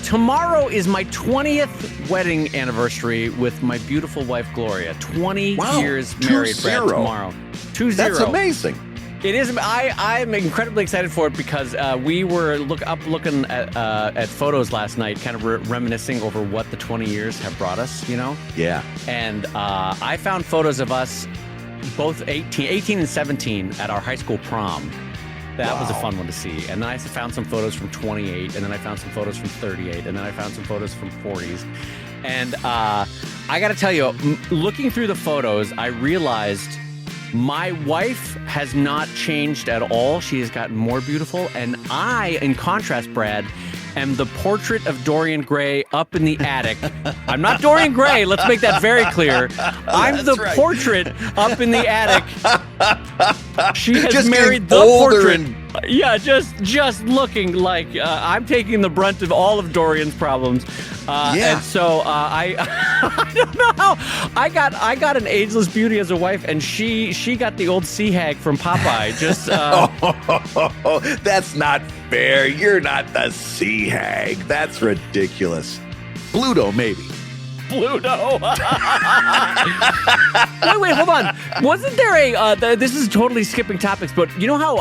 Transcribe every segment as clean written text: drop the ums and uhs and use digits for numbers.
tomorrow is my 20th wedding anniversary with my beautiful wife, Gloria. 20 years married, Brad, tomorrow. 2-0. That's amazing. It is. I'm incredibly excited for it because we were looking at photos last night, kind of reminiscing over what the 20 years have brought us, you know? Yeah. And I found photos of us both 18 and 17 at our high school prom. That was a fun one to see. And then I found some photos from 28, and then I found some photos from 38, and then I found some photos from 40s. And I got to tell you, looking through the photos, I realized my wife has not changed at all. She has gotten more beautiful. And I, in contrast, Brad, am the portrait of Dorian Gray up in the attic. I'm not Dorian Gray. Let's make that very clear. I'm the portrait up in the attic. She has just married the portrait. Yeah, just looking like I'm taking the brunt of all of Dorian's problems. And so I don't know how I got an ageless beauty as a wife, and she got the old sea hag from Popeye. Just that's not fair. You're not the sea hag. That's ridiculous. Bluto, maybe. Pluto. wait, hold on. Wasn't there a? This is totally skipping topics, but you know how?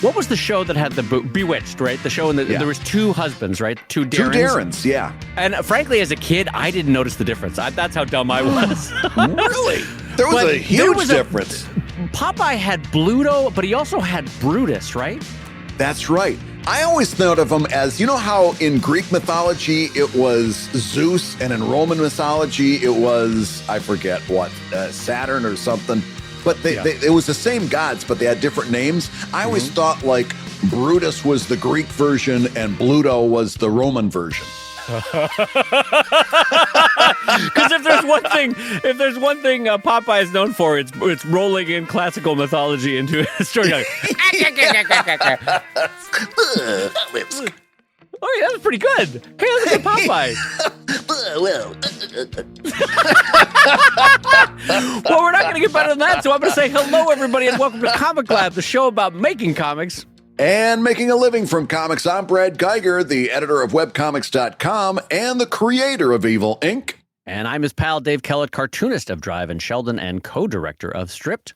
What was the show that had the Bewitched? Right, the show, and there was two husbands, right? Two Darrens. Two Darrens, yeah. And frankly, as a kid, I didn't notice the difference. That's how dumb I was. Really? There was a huge difference. Popeye had Bluto, but he also had Brutus, right? That's right. I always thought of them as, you know how in Greek mythology it was Zeus, and in Roman mythology it was, I forget what, Saturn or something. But it was the same gods, but they had different names. I always thought like Brutus was the Greek version and Bluto was the Roman version. Because if there's one thing Popeye is known for, it's rolling in classical mythology into a story. Like, oh, yeah, that's pretty good. Hey, look at Popeye. Well, we're not going to get better than that, so I'm going to say hello, everybody, and welcome to ComicLab, the show about making comics and making a living from comics. I'm Brad Geiger, the editor of webcomics.com and the creator of Evil Inc. And I'm his pal, Dave Kellett, cartoonist of Drive and Sheldon and co-director of Stripped.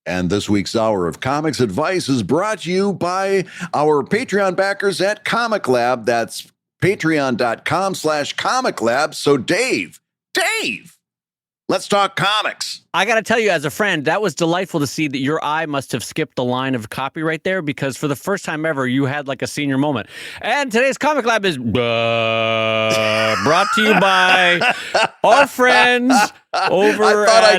And this week's Hour of Comics Advice is brought to you by our Patreon backers at ComicLab. That's patreon.com/ComicLab. So Dave, let's talk comics. I got to tell you, as a friend, that was delightful to see that your eye must have skipped the line of copy right there, because for the first time ever, you had like a senior moment. And today's Comic Lab is brought to you by our friends over I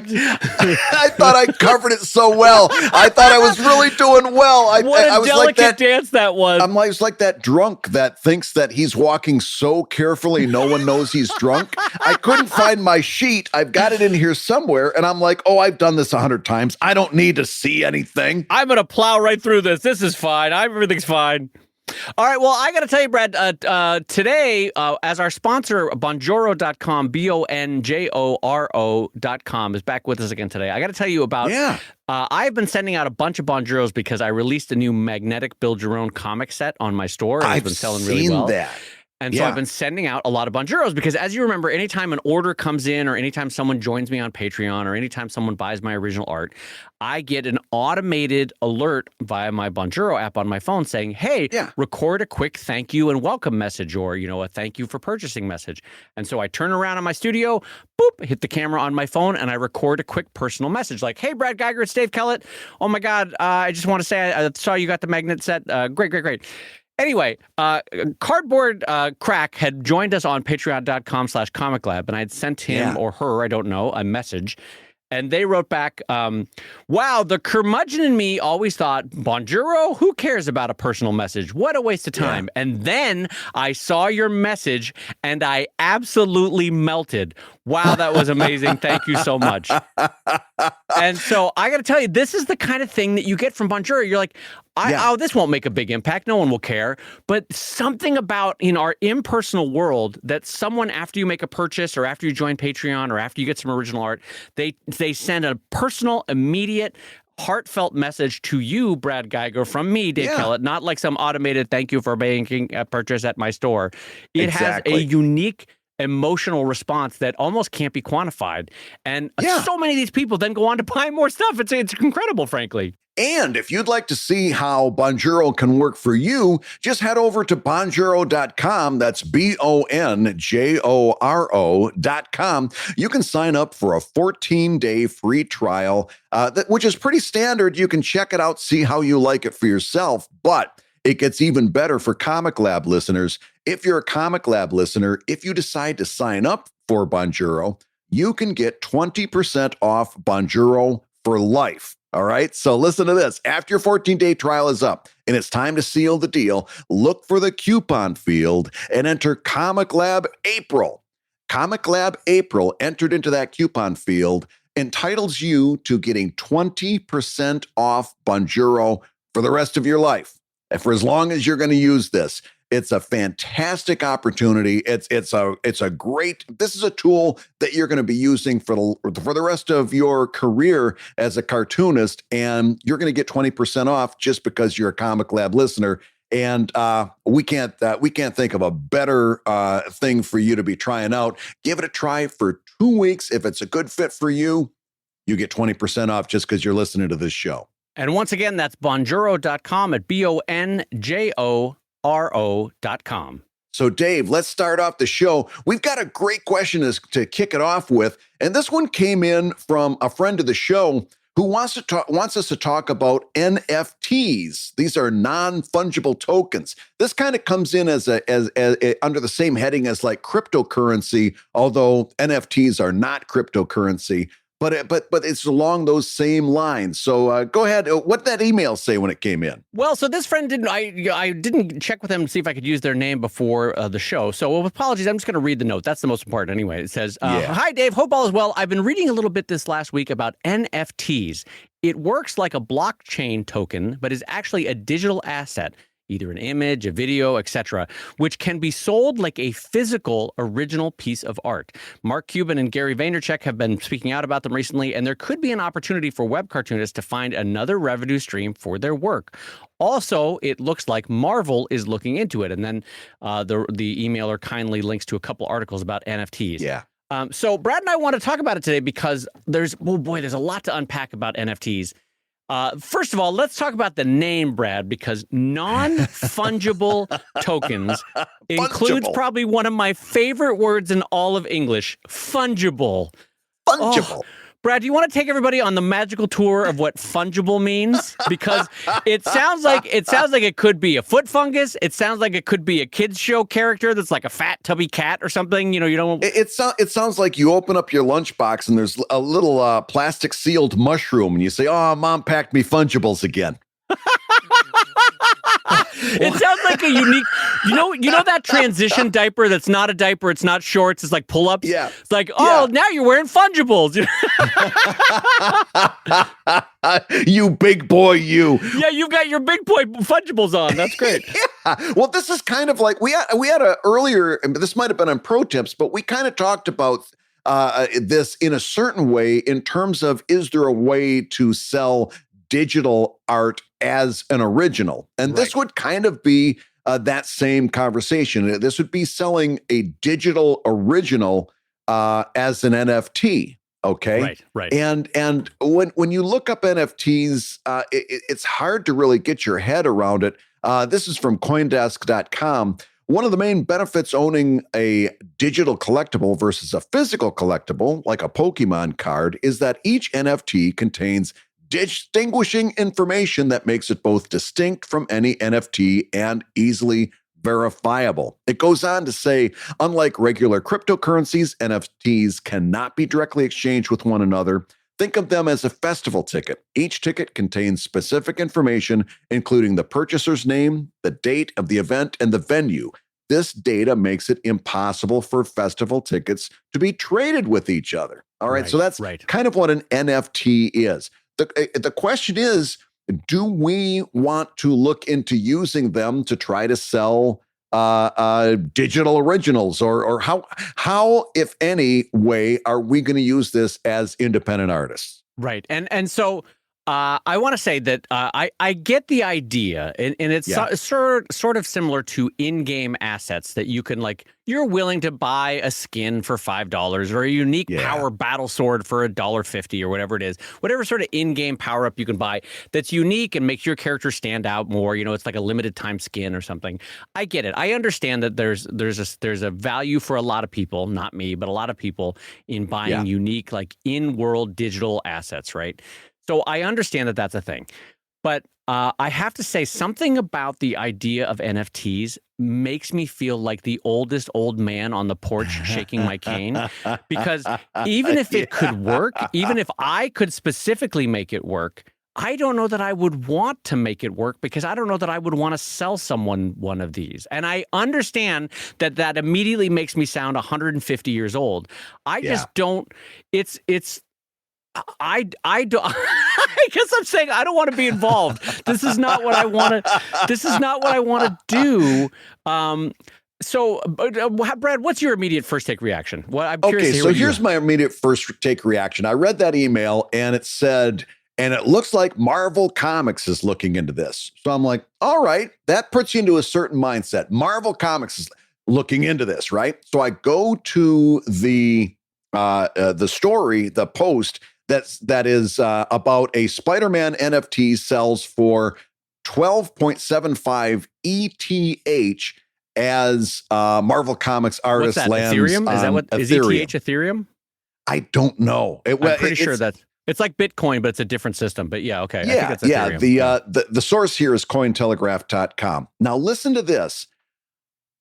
thought I covered it so well. I thought I was really doing well. What a was delicate like that dance that was. I was like that drunk that thinks that he's walking so carefully no one knows he's drunk. I couldn't find my sheet. I've got it in here somewhere, and I'm like, oh, I've done this 100 times. I don't need to see anything. I'm going to plow right through this. This is fine. Everything's fine. All right, well, I got to tell you, Brad, today, as our sponsor, Bonjoro.com, Bonjoro.com, is back with us again today. I got to tell you about, I've been sending out a bunch of Bonjoros because I released a new magnetic build your own comic set on my store. It's been selling really well. That. And so I've been sending out a lot of Bonjoros because, as you remember, anytime an order comes in or anytime someone joins me on Patreon or anytime someone buys my original art, I get an automated alert via my Bonjoro app on my phone saying, hey, record a quick thank you and welcome message, or, you know, a thank you for purchasing message. And so I turn around in my studio, boop, hit the camera on my phone, and I record a quick personal message like, hey, Brad Geiger, it's Dave Kellett. Oh, my God, I just want to say I saw you got the magnet set. Great. Anyway, Cardboard Crack had joined us on patreon.com/ComicLab, and I had sent him or her, I don't know, a message. And they wrote back, wow, the curmudgeon in me always thought, Bonjoro, who cares about a personal message? What a waste of time. And then I saw your message, and I absolutely melted. Wow, that was amazing. Thank you so much. And so I got to tell you, this is the kind of thing that you get from Bonjoro. You're like, oh, this won't make a big impact. No one will care. But something about in our impersonal world that someone, after you make a purchase or after you join Patreon or after you get some original art, they send a personal, immediate, heartfelt message to you, Brad Geiger, from me, Dave Kellett, not like some automated thank you for making a purchase at my store. It has a unique emotional response that almost can't be quantified. And so many of these people then go on to buy more stuff. It's incredible, frankly. And if you'd like to see how Bonjoro can work for you, just head over to bonjoro.com. That's BONJORO.com. You can sign up for a 14-day free trial, which is pretty standard. You can check it out, see how you like it for yourself. But it gets even better for ComicLab listeners. If you're a ComicLab listener, if you decide to sign up for Bonjoro, you can get 20% off Bonjoro for life. All right. So listen to this. After your 14-day trial is up and it's time to seal the deal, look for the coupon field and enter ComicLab April. ComicLab April entered into that coupon field entitles you to getting 20% off Bonjoro for the rest of your life. And for as long as you're going to use this, it's a fantastic opportunity. It's a great. This is a tool that you're going to be using for the rest of your career as a cartoonist, and you're going to get 20% off just because you're a ComicLab listener. And we can't think of a better thing for you to be trying out. Give it a try for 2 weeks. If it's a good fit for you, you get 20% off just because you're listening to this show. And once again, that's bonjoro.com at BONJORO.com. So, Dave, let's start off the show. We've got a great question to kick it off with. And this one came in from a friend of the show who wants us to talk about NFTs. These are non-fungible tokens. This kind of comes in as under the same heading as like cryptocurrency, although NFTs are not cryptocurrency. But it's along those same lines. So go ahead. What did that email say when it came in? Well, so this friend didn't. I didn't check with them to see if I could use their name before the show. So with apologies, I'm just going to read the note. That's the most important anyway. It says, "Hi Dave, hope all is well. I've been reading a little bit this last week about NFTs. It works like a blockchain token, but is actually a digital asset." Either an image, a video, etc., which can be sold like a physical original piece of art. Mark Cuban and Gary Vaynerchuk have been speaking out about them recently, and there could be an opportunity for web cartoonists to find another revenue stream for their work. Also, it looks like Marvel is looking into it, and then the emailer kindly links to a couple articles about NFTs. Yeah. So Brad and I want to talk about it today because there's a lot to unpack about NFTs. First of all, let's talk about the name, Brad, because non-fungible tokens includes probably one of my favorite words in all of English, fungible. Fungible. Oh, Brad, do you want to take everybody on the magical tour of what fungible means? Because it sounds like it could be a foot fungus. It sounds like it could be a kids show character that's like a fat tubby cat or something. You know, you don't. It sounds like you open up your lunchbox and there's a little plastic sealed mushroom, and you say, "Oh, Mom packed me Fungibles again." It sounds like a unique, you know that transition diaper that's not a diaper, it's not shorts, it's like pull-ups. Yeah. It's like, now you're wearing Fungibles. You big boy, you. Yeah, you've got your big boy Fungibles on. That's great. Yeah. Well, this is kind of like we had a earlier. This might have been on ProTips, but we kind of talked about this in a certain way in terms of, is there a way to sell digital art as an original? And this would kind of be that same conversation. This would be selling a digital original as an NFT. Okay. Right. And when you look up NFTs, it's hard to really get your head around it. This is from CoinDesk.com. One of the main benefits owning a digital collectible versus a physical collectible, like a Pokemon card, is that each NFT contains distinguishing information that makes it both distinct from any NFT and easily verifiable. It goes on to say, unlike regular cryptocurrencies, NFTs cannot be directly exchanged with one another. Think of them as a festival ticket. Each ticket contains specific information, including the purchaser's name, the date of the event, and the venue. This data makes it impossible for festival tickets to be traded with each other. All right, so that's kind of what an NFT is. The question is, do we want to look into using them to try to sell digital originals, or how, if any way, are we going to use this as independent artists? Right. And so I want to say that I get the idea, and it's sort of similar to in-game assets that you can you're willing to buy a skin for $5 or a unique power battle sword for $1.50 or whatever it is, whatever sort of in-game power up you can buy that's unique and makes your character stand out more. It's like a limited time skin or something. I get it. I understand that there's a value for a lot of people, not me, but a lot of people in buying unique in-world digital assets, right? So I understand that that's a thing, but I have to say something about the idea of NFTs makes me feel like the oldest old man on the porch shaking my cane, because even if it could work, even if I could specifically make it work, I don't know that I would want to make it work, because I don't know that I would want to sell someone one of these. And I understand that immediately makes me sound 150 years old. I just don't. I don't. I guess I'm saying I don't want to be involved. This is not what I want to. This is not what I want to do. So, Brad, what's your immediate first take reaction? Well, I'm curious. Okay, so here's my immediate first take reaction. I read that email and it said, and it looks like Marvel Comics is looking into this. So I'm like, all right, that puts you into a certain mindset. Marvel Comics is looking into this, right? So I go to the story, the post. That is about a Spider-Man NFT sells for 12.75 ETH as Marvel Comics artist lands Ethereum? Is that what Ethereum. Is ETH Ethereum? I don't know. I'm pretty sure it's like Bitcoin, but it's a different system. But yeah, okay. Yeah, I think it's Ethereum. The source here is Cointelegraph.com. Now listen to this.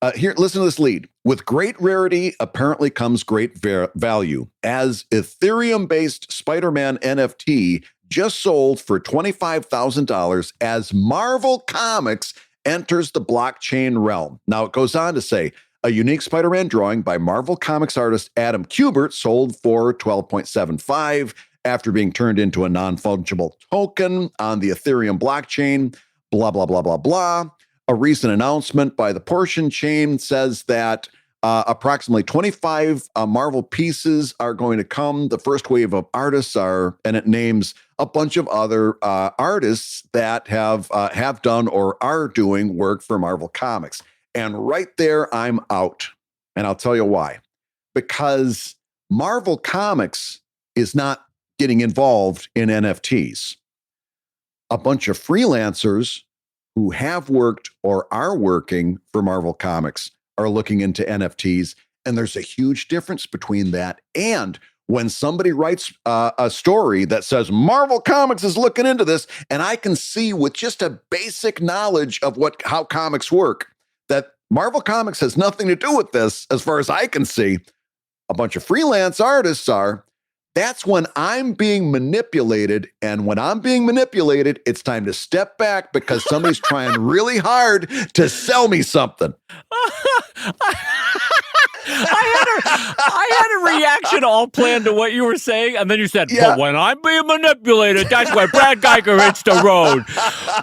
Listen to this lead. With great rarity, apparently comes great value. As Ethereum-based Spider-Man NFT just sold for $25,000 as Marvel Comics enters the blockchain realm. Now, it goes on to say, a unique Spider-Man drawing by Marvel Comics artist Adam Kubert sold for $12.75 after being turned into a non-fungible token on the Ethereum blockchain, blah, blah, blah, blah, blah. A recent announcement by the Portion chain says that approximately 25 Marvel pieces are going to come. The first wave of artists and it names a bunch of other artists that have done or are doing work for Marvel Comics. And right there, I'm out. And I'll tell you why. Because Marvel Comics is not getting involved in NFTs. A bunch of freelancers who have worked or are working for Marvel Comics are looking into NFTs. And there's a huge difference between that. And when somebody writes a story that says Marvel Comics is looking into this, and I can see with just a basic knowledge of how comics work, that Marvel Comics has nothing to do with this, as far as I can see, a bunch of freelance artists are. That's when I'm being manipulated. And when I'm being manipulated, it's time to step back because somebody's trying really hard to sell me something. I had a reaction all planned to what you were saying, and then you said, but when I'm being manipulated, that's when Brad Geiger hits the road.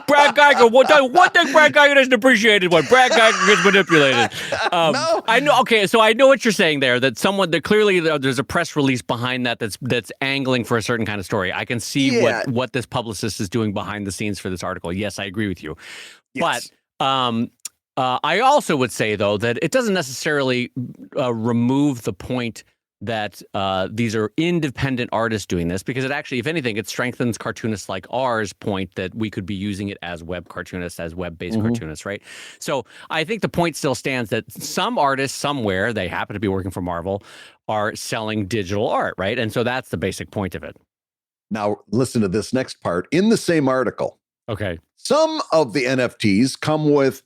Brad Geiger, one thing Brad Geiger doesn't appreciate is when Brad Geiger gets manipulated. No. I know. Okay, so I know what you're saying there, that clearly there's a press release behind that's angling for a certain kind of story. I can see what this publicist is doing behind the scenes for this article. Yes, I agree with you. Yes. But I also would say, though, that it doesn't necessarily remove the point that these are independent artists doing this, because it actually, if anything, it strengthens cartoonists like ours' point that we could be using it as web cartoonists, as web-based cartoonists, right? So I think the point still stands that some artists somewhere, they happen to be working for Marvel, are selling digital art, right? And so that's the basic point of it. Now, listen to this next part. In the same article, okay, some of the NFTs come with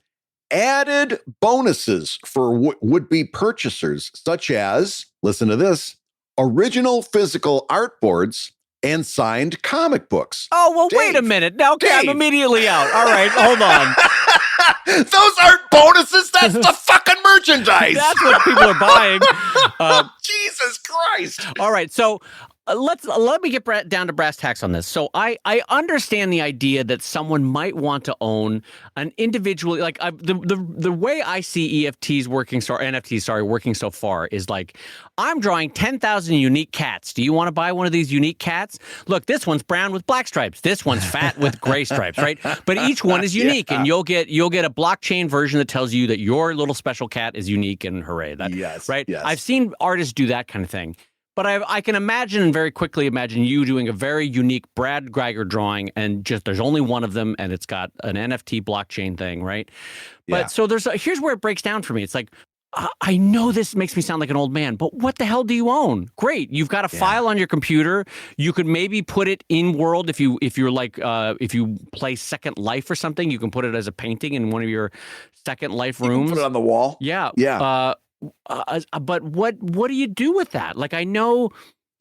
added bonuses for would-be purchasers, such as, listen to this, original physical artboards and signed comic books. Oh, well, Dave, wait a minute. Now, okay, I'm immediately out. All right, hold on. Those aren't bonuses. That's the fucking merchandise. That's what people are buying. Jesus Christ. All right, so let me get down to brass tacks on this. So I understand the idea that someone might want to own an individual, like the way I see NFTs working so far is like, I'm drawing 10,000 unique cats. Do you want to buy one of these unique cats? Look, this one's brown with black stripes. This one's fat with gray stripes, right? But each one is unique, and you'll get a blockchain version that tells you that your little special cat is unique, and hooray! Right? Yes. I've seen artists do that kind of thing. But I can imagine, very quickly imagine you doing a very unique Brad Geiger drawing, and just there's only one of them, and it's got an NFT blockchain thing, right? But so here's where it breaks down for me. It's like, I know this makes me sound like an old man, but what the hell do you own? Great, you've got a file on your computer. You could maybe put it in world if you play Second Life or something. You can put it as a painting in one of your Second Life rooms. Put it on the wall. Yeah. But what do you do with that? Like, I know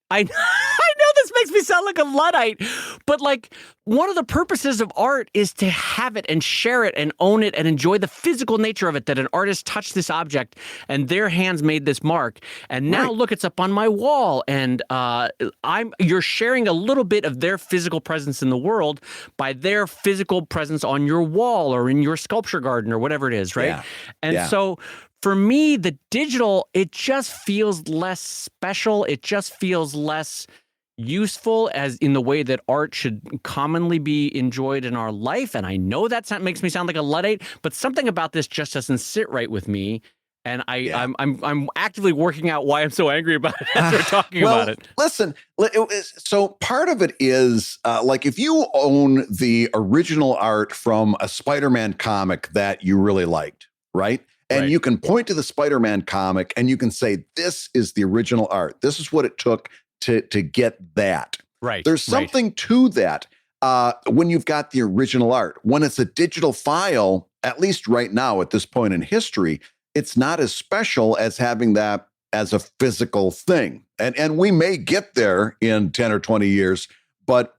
this makes me sound like a Luddite, but like, one of the purposes of art is to have it and share it and own it and enjoy the physical nature of it, that an artist touched this object and their hands made this mark. And now look, it's up on my wall, and you're sharing a little bit of their physical presence in the world by their physical presence on your wall or in your sculpture garden or whatever it is, right? Yeah. And so for me, the digital, it just feels less special. It just feels less useful, as in the way that art should commonly be enjoyed in our life. And I know that makes me sound like a Luddite, but something about this just doesn't sit right with me. And I'm actively working out why I'm so angry about it as we're talking about it. Listen, so part of it is like, if you own the original art from a Spider-Man comic that you really liked, right? And you can point to the Spider-Man comic and you can say, this is the original art. This is what it took to get that. Right. There's something to that when you've got the original art. When it's a digital file, at least right now at this point in history, it's not as special as having that as a physical thing. And we may get there in 10 or 20 years, but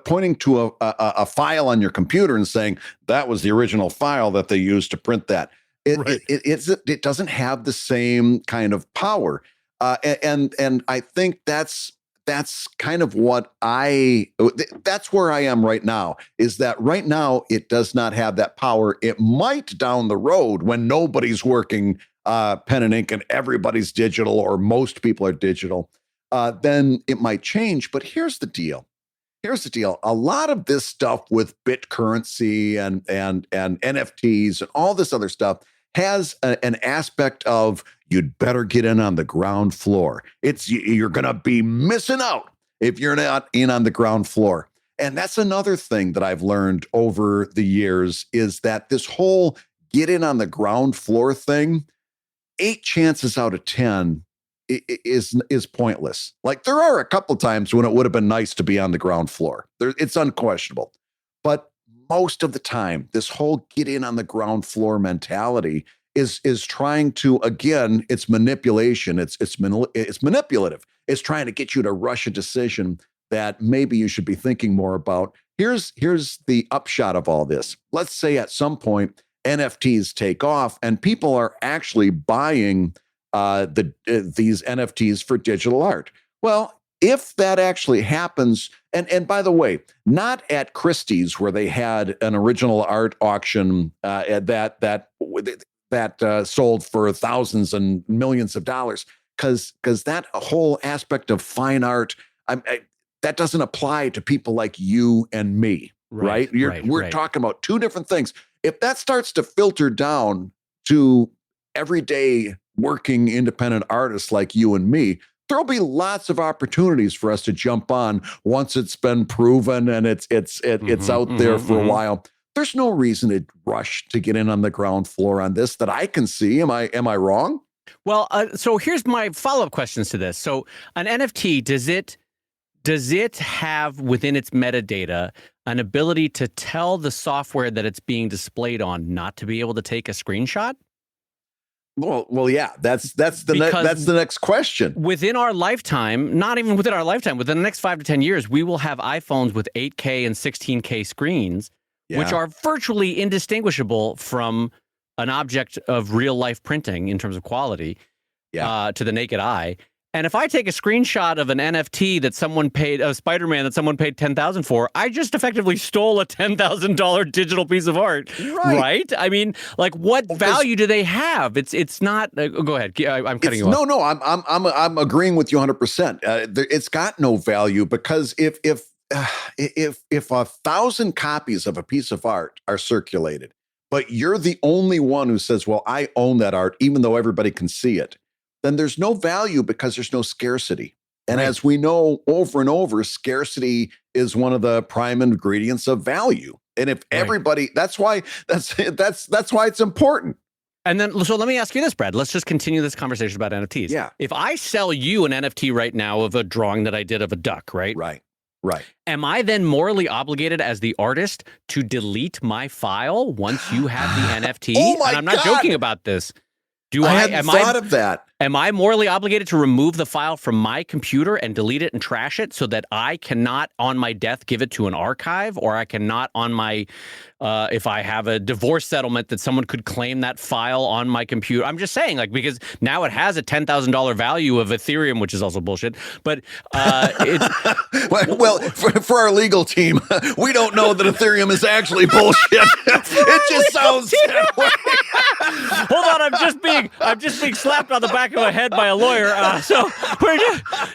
pointing to a file on your computer and saying that was the original file that they used to print that, it doesn't have the same kind of power. And I think that's kind of that's where I am right now, is that right now it does not have that power. It might down the road, when nobody's working pen and ink and everybody's digital, or most people are digital, then it might change. But here's the deal. A lot of this stuff with bit currency and NFTs and all this other stuff has an aspect of, you'd better get in on the ground floor. You're going to be missing out if you're not in on the ground floor. And that's another thing that I've learned over the years, is that this whole get in on the ground floor thing, 8 chances out of 10 is pointless. Like, there are a couple times when it would have been nice to be on the ground floor. It's unquestionable. But most of the time, this whole get in on the ground floor mentality is trying to, again, it's manipulation. It's manipulative. It's trying to get you to rush a decision that maybe you should be thinking more about. Here's the upshot of all this. Let's say at some point NFTs take off and people are actually buying these NFTs for digital art. Well, if that actually happens, and by the way, not at Christie's, where they had an original art auction that sold for thousands and millions of dollars, because that whole aspect of fine art, that doesn't apply to people like you and me, right? We're talking about two different things. If that starts to filter down to everyday working independent artists like you and me, there'll be lots of opportunities for us to jump on once it's been proven and it's out there for a while. There's no reason to rush to get in on the ground floor on this that I can see. Am I wrong? Well, so here's my follow-up questions to this. So an NFT, does it have within its metadata an ability to tell the software that it's being displayed on not to be able to take a screenshot? Well, yeah, that's the next question. Within our lifetime, not even within our lifetime, within the next 5 to 10 years, we will have iPhones with 8K and 16K screens, which are virtually indistinguishable from an object of real life printing in terms of quality to the naked eye. And if I take a screenshot of an NFT that someone paid, a Spider-Man that someone paid $10,000 for, I just effectively stole a $10,000 digital piece of art, right? I mean, like, what value do they have? It's not. Go ahead. I'm cutting you off. No, I'm agreeing with you 100%. It's got no value because if 1,000 copies of a piece of art are circulated, but you're the only one who says, well, I own that art, even though everybody can see it, then there's no value because there's no scarcity. And as we know over and over, scarcity is one of the prime ingredients of value. And if everybody, that's why it's important. And then, so let me ask you this, Brad. Let's just continue this conversation about NFTs. Yeah. If I sell you an NFT right now of a drawing that I did of a duck, right? Right. Am I then morally obligated as the artist to delete my file once you have the NFT? Oh my and I'm not God. joking about this. I hadn't thought of that. Am I morally obligated to remove the file from my computer and delete it and trash it so that I cannot, on my death, give it to an archive, or I cannot, on my, if I have a divorce settlement, that someone could claim that file on my computer? I'm just saying, like, because now it has a $10,000 value of Ethereum, which is also bullshit. But it's well, for our legal team, we don't know that Ethereum is actually bullshit. It just sounds that way. Hold on, I'm just being slapped on the back of my head by a lawyer. So we're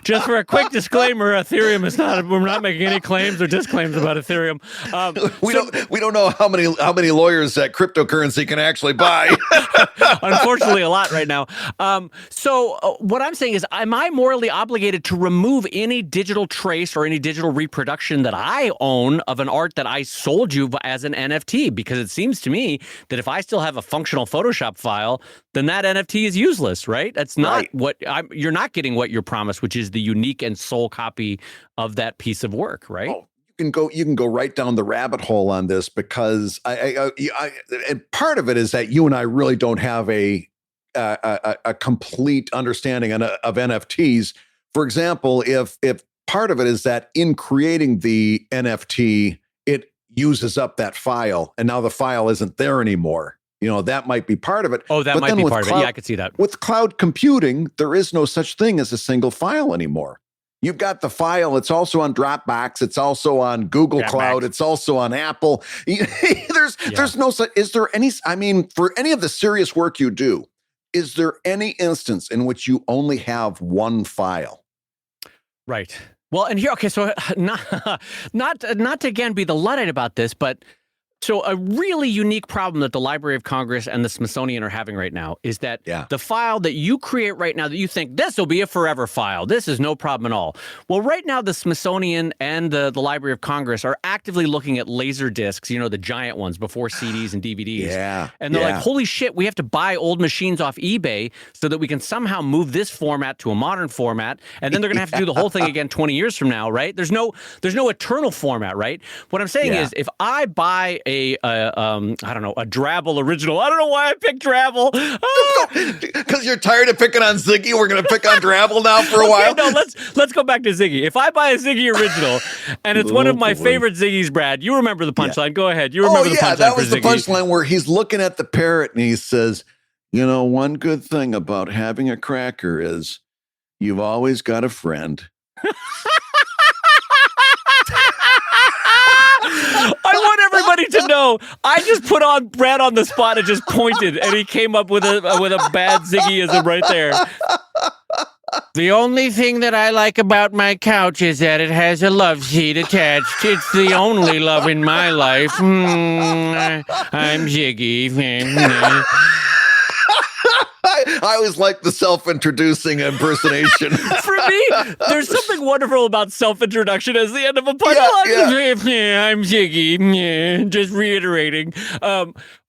just for a quick disclaimer, Ethereum is not. We're not making any claims or disclaims about Ethereum. We don't know how many lawyers that cryptocurrency can actually buy. Unfortunately, a lot right now. So what I'm saying is, am I morally obligated to remove any digital trace or any digital reproduction that I own of an art that I sold you as an NFT? Because it seems to me that if I still have a functional Photoshop file, then that NFT is useless, right? That's not what you're not getting what you're promised, which is the unique and sole copy of that piece of work, right? Oh, you can go right down the rabbit hole on this because and part of it is that you and I really don't have a complete understanding of NFTs. For example, if part of it is that in creating the NFT, it uses up that file, and now the file isn't there anymore. That might be part of it. Oh, that might be part of it. Yeah, I could see that. With cloud computing, there is no such thing as a single file anymore. You've got the file. It's also on Dropbox. It's also on Google Cloud. It's also on Apple. There's no such. Is there any? I mean, for any of the serious work you do, is there any instance in which you only have one file? Right. Well, and here, okay, so not to again be the Luddite about this, but. So a really unique problem that the Library of Congress and the Smithsonian are having right now is that the file that you create right now that you think this will be a forever file, this is no problem at all. Well, right now the Smithsonian and the Library of Congress are actively looking at laser discs, the giant ones before CDs and DVDs. Yeah. And they're like, holy shit, we have to buy old machines off eBay so that we can somehow move this format to a modern format. And then they're going to have to do the whole thing again 20 years from now, right? There's no eternal format, right? What I'm saying is if I buy I don't know, a Drabble original. I don't know why I picked Drabble. Because you're tired of picking on Ziggy. We're going to pick on Drabble now for a while. No, let's go back to Ziggy. If I buy a Ziggy original, and it's one of my favorite Ziggies, Brad, you remember the punchline. Go ahead. You remember the punchline that was for the Ziggy. punchline where he's looking at the parrot and he says, one good thing about having a cracker is you've always got a friend. I want everybody to know. I just put on Brad on the spot and just pointed, and he came up with a bad Ziggyism right there. The only thing that I like about my couch is that it has a love seat attached. It's the only love in my life. I'm Ziggy. I always like the self-introducing impersonation. For me, there's something wonderful about self-introduction as the end of a punchline. Yeah, I'm Ziggy. Just reiterating.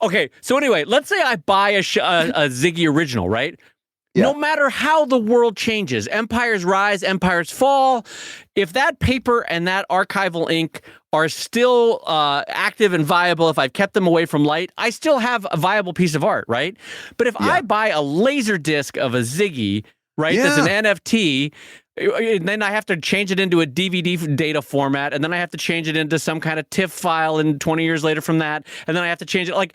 Okay, so anyway, let's say I buy a Ziggy original, right? Yeah. No matter how the world changes, empires rise, empires fall, if that paper and that archival ink are still active and viable, if I've kept them away from light, I still have a viable piece of art, right? But if I buy a laser disc of a Ziggy, right, that's an NFT, and then I have to change it into a DVD data format, and then I have to change it into some kind of TIFF file and 20 years later from that, and then I have to change it, like...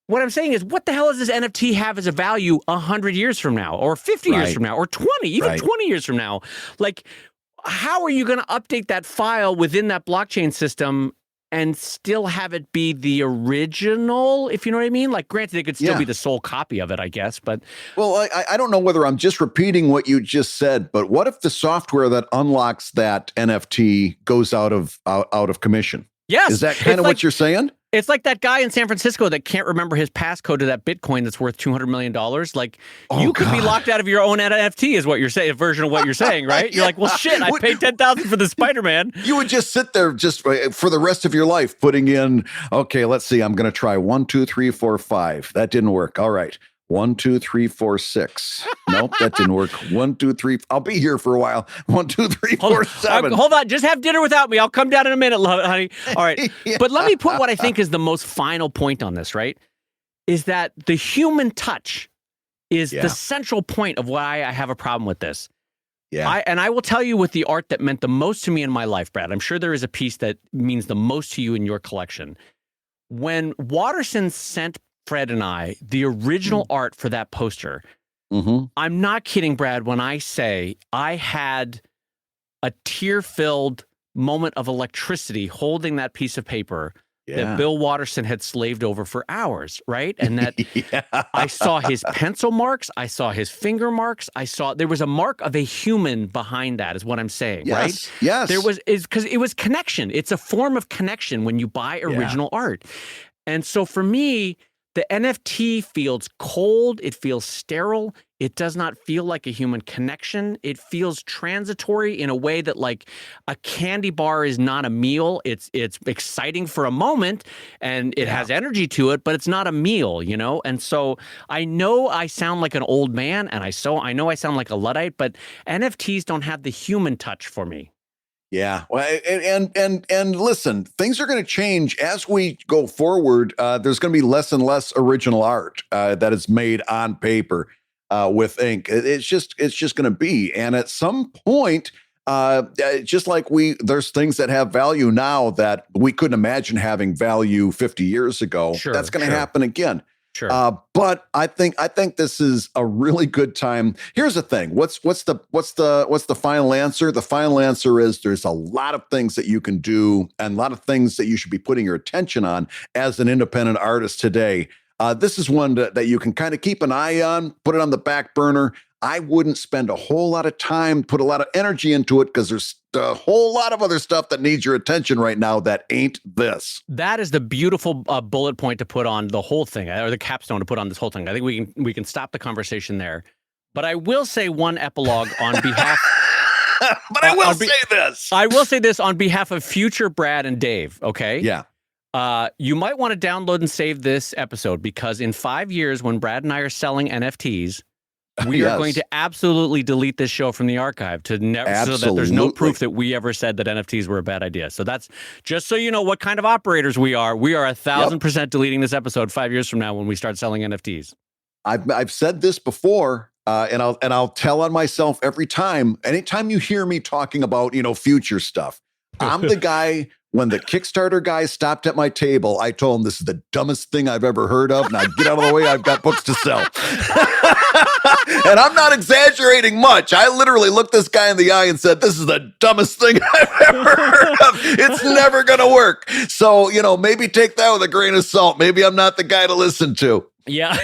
what I'm saying is, what the hell does this NFT have as a value 100 years from now, or 50 years from now, or 20, even 20 years from now? Like, how are you going to update that file within that blockchain system and still have it be the original, if you know what I mean? Like, granted, it could still be the sole copy of it, I guess, but... Well, I don't know whether I'm just repeating what you just said, but what if the software that unlocks that NFT goes out of commission? Yes. Is that kind of what you're saying? It's like that guy in San Francisco that can't remember his passcode to that Bitcoin that's worth $200 million. Like, you could be locked out of your own NFT, is what you're saying, a version of what you're saying, right? You're like, well, shit, I paid $10,000 for the Spider-Man. You would just sit there just for the rest of your life putting in, okay, let's see, I'm going to try 1, 2, 3, 4, 5. That didn't work. All right. 1, 2, 3, 4, 6. Nope, that didn't work. 1, 2, 3. I'll be here for a while. 1, 2, 3, 4, 7. Hold on. Just have dinner without me. I'll come down in a minute, honey. All right. But let me put what I think is the most final point on this, right? Is that the human touch is the central point of why I have a problem with this. Yeah. I will tell you with the art that meant the most to me in my life, Brad. I'm sure there is a piece that means the most to you in your collection. When Watterson sent Fred and I the original art for that poster, I'm not kidding, Brad, when I say I had a tear-filled moment of electricity holding that piece of paper that Bill Watterson had slaved over for hours, right? And that I saw his pencil marks, I saw his finger marks, there was a mark of a human behind that, is what I'm saying, right? Yes. Because it was connection. It's a form of connection when you buy original art. And so for me, the NFT feels cold. It feels sterile. It does not feel like a human connection. It feels transitory in a way that, like, a candy bar is not a meal. It's exciting for a moment and it has energy to it, but it's not a meal, you know? And so I know I sound like an old man, and I know I sound like a Luddite, but NFTs don't have the human touch for me. Yeah. Well, and listen, things are going to change as we go forward. There's going to be less and less original art that is made on paper with ink. It's just going to be. And at some point, just like there's things that have value now that we couldn't imagine having value 50 years ago. That's going to happen again. Sure. But I think this is a really good time. Here's the thing. What's the final answer? The final answer is there's a lot of things that you can do and a lot of things that you should be putting your attention on as an independent artist today. This is one that you can kind of keep an eye on, put it on the back burner. I wouldn't spend a whole lot of time, put a lot of energy into it, because there's a whole lot of other stuff that needs your attention right now that ain't this. That is the beautiful bullet point to put on the whole thing, or the capstone to put on this whole thing. I think we can stop the conversation there. But I will say one epilogue on behalf. But I will say this. I will say this on behalf of future Brad and Dave. Okay. Yeah. You might want to download and save this episode, because in 5 years, when Brad and I are selling NFTs, we are going to absolutely delete this show from the archive so that there's no proof that we ever said that NFTs were a bad idea. So that's just so you know what kind of operators we are. We are 1,000% deleting this episode 5 years from now when we start selling NFTs. I've said this before, and I'll tell on myself every time. Anytime you hear me talking about future stuff, I'm the guy. When the Kickstarter guy stopped at my table, I told him this is the dumbest thing I've ever heard of. Now get out of the way. I've got books to sell. And I'm not exaggerating much. I literally looked this guy in the eye and said, this is the dumbest thing I've ever heard of. It's never going to work. So, maybe take that with a grain of salt. Maybe I'm not the guy to listen to. Yeah.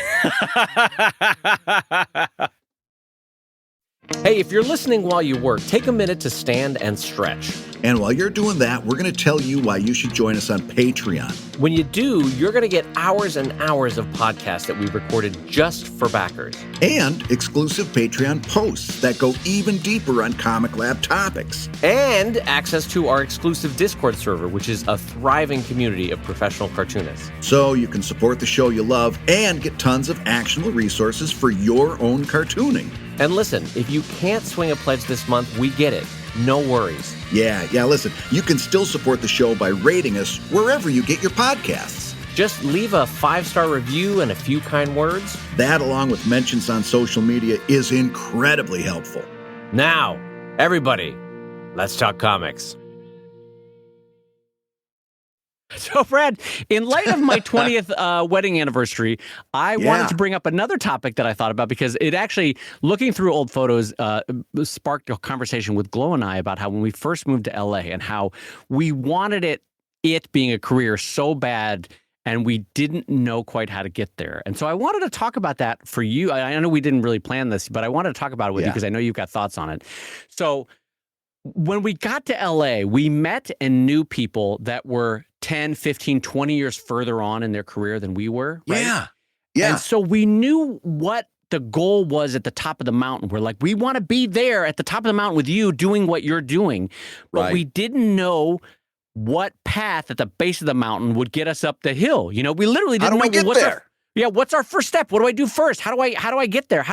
Hey, if you're listening while you work, take a minute to stand and stretch. And while you're doing that, we're going to tell you why you should join us on Patreon. When you do, you're going to get hours and hours of podcasts that we've recorded just for backers. And exclusive Patreon posts that go even deeper on ComicLab topics. And access to our exclusive Discord server, which is a thriving community of professional cartoonists. So you can support the show you love and get tons of actionable resources for your own cartooning. And listen, if you can't swing a pledge this month, we get it. No worries. Yeah, listen, you can still support the show by rating us wherever you get your podcasts. Just leave a 5-star review and a few kind words. That, along with mentions on social media, is incredibly helpful. Now, everybody, let's talk comics. So, Brad, in light of my 20th wedding anniversary, I wanted to bring up another topic that I thought about because it actually, looking through old photos, sparked a conversation with Glow and I about how when we first moved to LA and how we wanted it being a career so bad and we didn't know quite how to get there. And so I wanted to talk about that for you. I know we didn't really plan this, but I wanted to talk about it with you because I know you've got thoughts on it. So when we got to LA, we met and knew people that were 10, 15, 20 years further on in their career than we were. Right? Yeah. And so we knew what the goal was at the top of the mountain. We're like, we want to be there at the top of the mountain with you doing what you're doing. But we didn't know what path at the base of the mountain would get us up the hill. You know, we literally didn't know get there. What's our first step? What do I do first? How do I get there?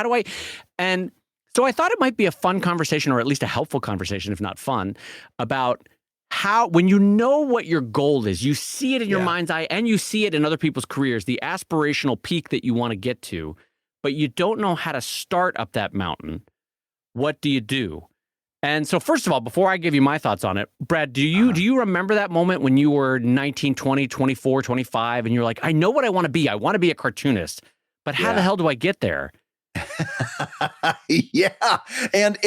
And so I thought it might be a fun conversation, or at least a helpful conversation, if not fun, about how, when you know what your goal is, you see it in your mind's eye and you see it in other people's careers, the aspirational peak that you want to get to, but you don't know how to start up that mountain. What do you do? And so first of all, before I give you my thoughts on it, Brad, do you remember that moment when you were 19, 20, 24, 25, and you're like, I know what I want to be. I want to be a cartoonist, but how the hell do I get there? And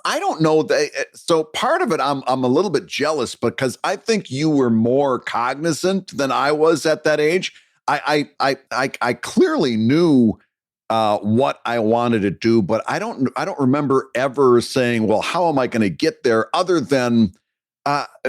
I don't know that. So part of it, I'm a little bit jealous because I think you were more cognizant than I was at that age. I clearly knew what I wanted to do, but I don't remember ever saying, well, how am I going to get there? Other than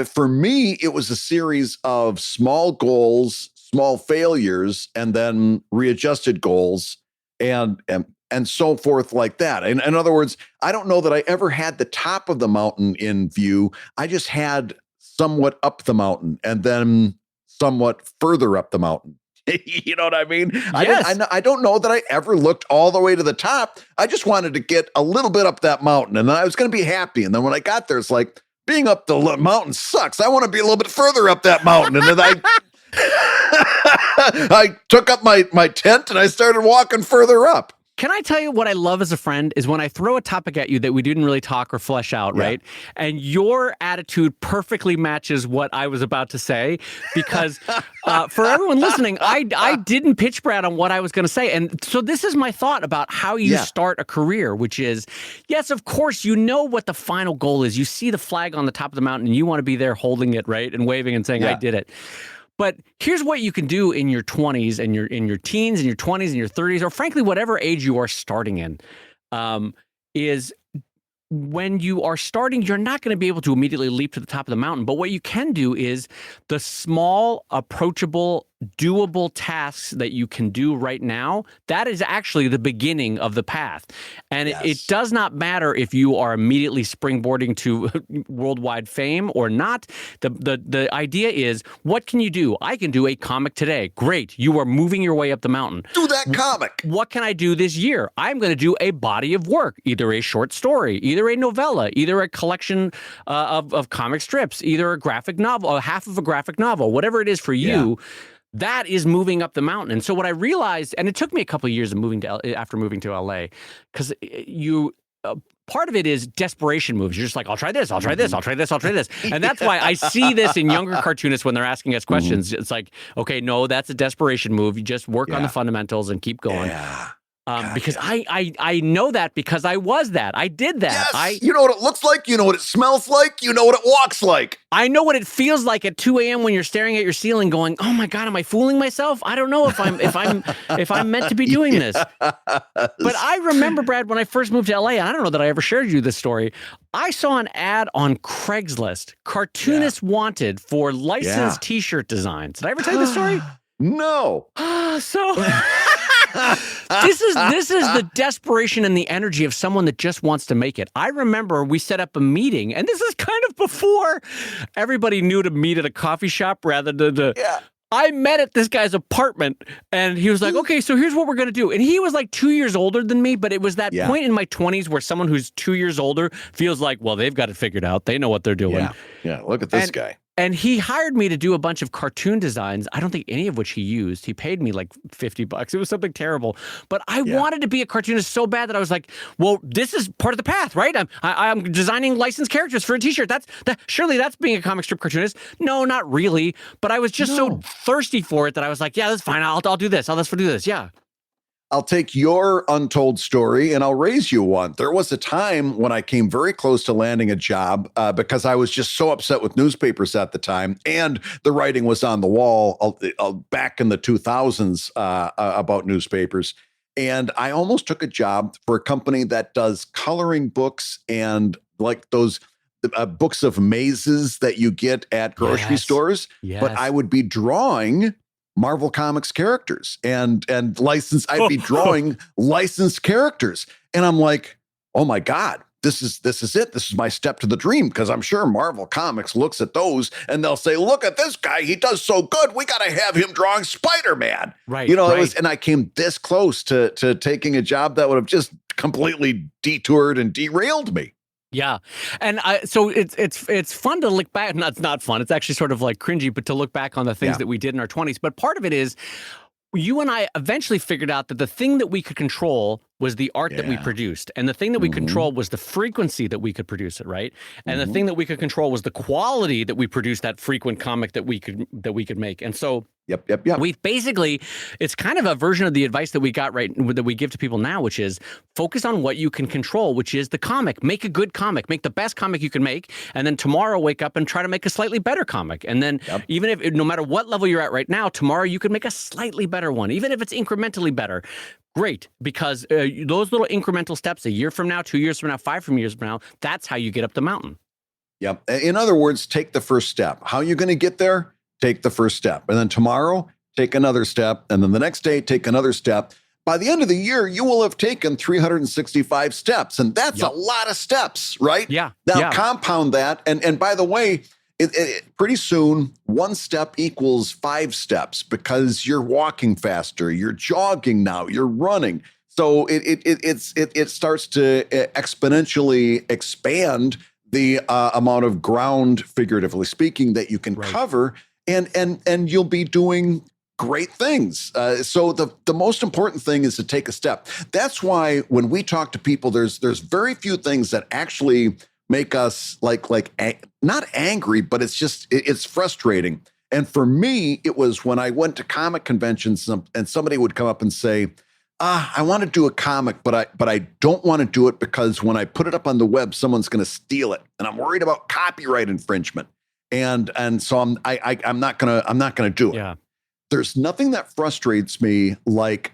for me, it was a series of small goals, small failures, and then readjusted goals. And so forth like that. In other words, I don't know that I ever had the top of the mountain in view. I just had somewhat up the mountain and then somewhat further up the mountain. You know what I mean? Yes. I don't know that I ever looked all the way to the top. I just wanted to get a little bit up that mountain and then I was going to be happy. And then when I got there, it's like, being up the mountain sucks. I want to be a little bit further up that mountain. And then I took up my tent and I started walking further up. Can I tell you what I love as a friend is when I throw a topic at you that we didn't really talk or flesh out, right? And your attitude perfectly matches what I was about to say because for everyone listening, I didn't pitch Brad on what I was going to say. And so this is my thought about how you start a career, which is, yes, of course, you know what the final goal is. You see the flag on the top of the mountain and you want to be there holding it, right? And waving and saying, I did it. But here's what you can do in your 20s and in your teens and your 20s and your 30s, or frankly, whatever age you are starting in, is when you are starting, you're not going to be able to immediately leap to the top of the mountain. But what you can do is the small, approachable, doable tasks that you can do right now, that is actually the beginning of the path. And it does not matter if you are immediately springboarding to worldwide fame or not. The idea is, what can you do? I can do a comic today. Great. You are moving your way up the mountain. Do that comic. What can I do this year? I'm going to do a body of work, either a short story, either a novella, either a collection of comic strips, either a graphic novel, half of a graphic novel, whatever it is for you. That is moving up the mountain. And so what I realized, and it took me a couple of years of after moving to LA, because part of it is desperation moves. You're just like, I'll try this, I'll try this, I'll try this, I'll try this. And that's why I see this in younger cartoonists when they're asking us questions. It's like, okay, no, that's a desperation move. You just work on the fundamentals and keep going. Because I know that because I was that. I did that. Yes, you know what it looks like. You know what it smells like. You know what it walks like. I know what it feels like at 2 a.m. when you're staring at your ceiling going, oh my God, am I fooling myself? I don't know if I'm meant to be doing this. But I remember, Brad, when I first moved to LA, and I don't know that I ever shared you this story. I saw an ad on Craigslist, cartoonists wanted for licensed t-shirt designs. Did I ever tell you this story? No. This is the desperation and the energy of someone that just wants to make it. I remember we set up a meeting, and this is kind of before everybody knew to meet at a coffee shop rather than I met at this guy's apartment, and he was like, okay, so here's what we're going to do. And he was like 2 years older than me, but it was that point in my 20s where someone who's 2 years older feels like, well, they've got it figured out. They know what they're doing. Yeah, look at this guy. And he hired me to do a bunch of cartoon designs. I don't think any of which he used. He paid me like $50. It was something terrible. But I wanted to be a cartoonist so bad that I was like, well, this is part of the path, right? I'm designing licensed characters for a t-shirt. Surely that's being a comic strip cartoonist. No, not really. But I was just so thirsty for it that I was like, yeah, that's fine. I'll do this. Let's do this. Yeah. I'll take your untold story and I'll raise you one. There was a time when I came very close to landing a job because I was just so upset with newspapers at the time, and the writing was on the wall back in the 2000s about newspapers. And I almost took a job for a company that does coloring books and like those books of mazes that you get at grocery stores. Yes. But I would be drawing Marvel Comics characters and licensed. I'd be drawing licensed characters. And I'm like, oh my God, this is it. This is my step to the dream, because I'm sure Marvel Comics looks at those and they'll say, look at this guy. He does so good. We got to have him drawing Spider-Man. Right. You know, right. and I came this close to taking a job that would have just completely detoured and derailed me. Yeah. And so it's fun to look back. No, it's not fun. It's actually sort of like cringy, but to look back on the things that we did in our 20s. But part of it is you and I eventually figured out that the thing that we could control was the art that we produced. And the thing that we controlled was the frequency that we could produce it, right? And the thing that we could control was the quality that we produced that frequent comic that we could make. And so Yep. we've basically, it's kind of a version of the advice that we got that we give to people now, which is focus on what you can control, which is the comic. Make a good comic, make the best comic you can make. And then tomorrow wake up and try to make a slightly better comic. And then even if, no matter what level you're at right now, tomorrow you could make a slightly better one, even if it's incrementally better. Great, because those little incremental steps, a year from now, 2 years from now, 5 years from now, that's how you get up the mountain. Yep. In other words, take the first step. How are you going to get there? Take the first step. And then tomorrow, take another step. And then the next day, take another step. By the end of the year, you will have taken 365 steps. And that's a lot of steps, right? Yeah. Now compound that. And by the way, pretty soon, one step equals 5 steps, because you're walking faster, you're jogging now, you're running. So it starts to exponentially expand the amount of ground, figuratively speaking, that you can cover, and you'll be doing great things. So the most important thing is to take a step. That's why when we talk to people, there's very few things that actually make us not angry, but it's frustrating. And for me, it was when I went to comic conventions and somebody would come up and say, I want to do a comic, but I don't want to do it because when I put it up on the web, someone's going to steal it, and I'm worried about copyright infringement, and so I'm not gonna do it. Yeah. There's nothing that frustrates me like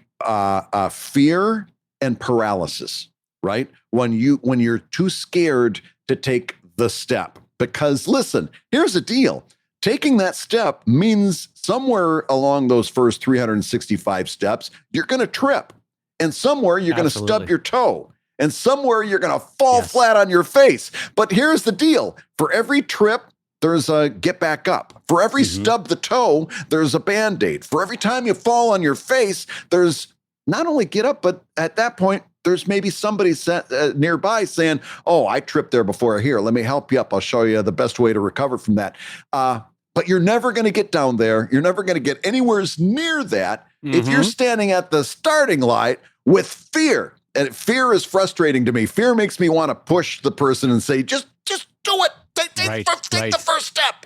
fear and paralysis, right? When you're too scared to take the step, because listen, here's the deal. Taking that step means somewhere along those first 365 steps, you're going to trip. And somewhere you're going to stub your toe. And somewhere you're going to fall flat on your face. But here's the deal. For every trip, there's a get back up. For every stub the toe, there's a Band-Aid. For every time you fall on your face, there's not only get up, but at that point, there's maybe somebody nearby saying, oh, I tripped there before. Here, let me help you up. I'll show you the best way to recover from that. But you're never going to get down there. You're never going to get anywhere near that if you're standing at the starting line with fear. And fear is frustrating to me. Fear makes me want to push the person and say, just do it. Take the first step.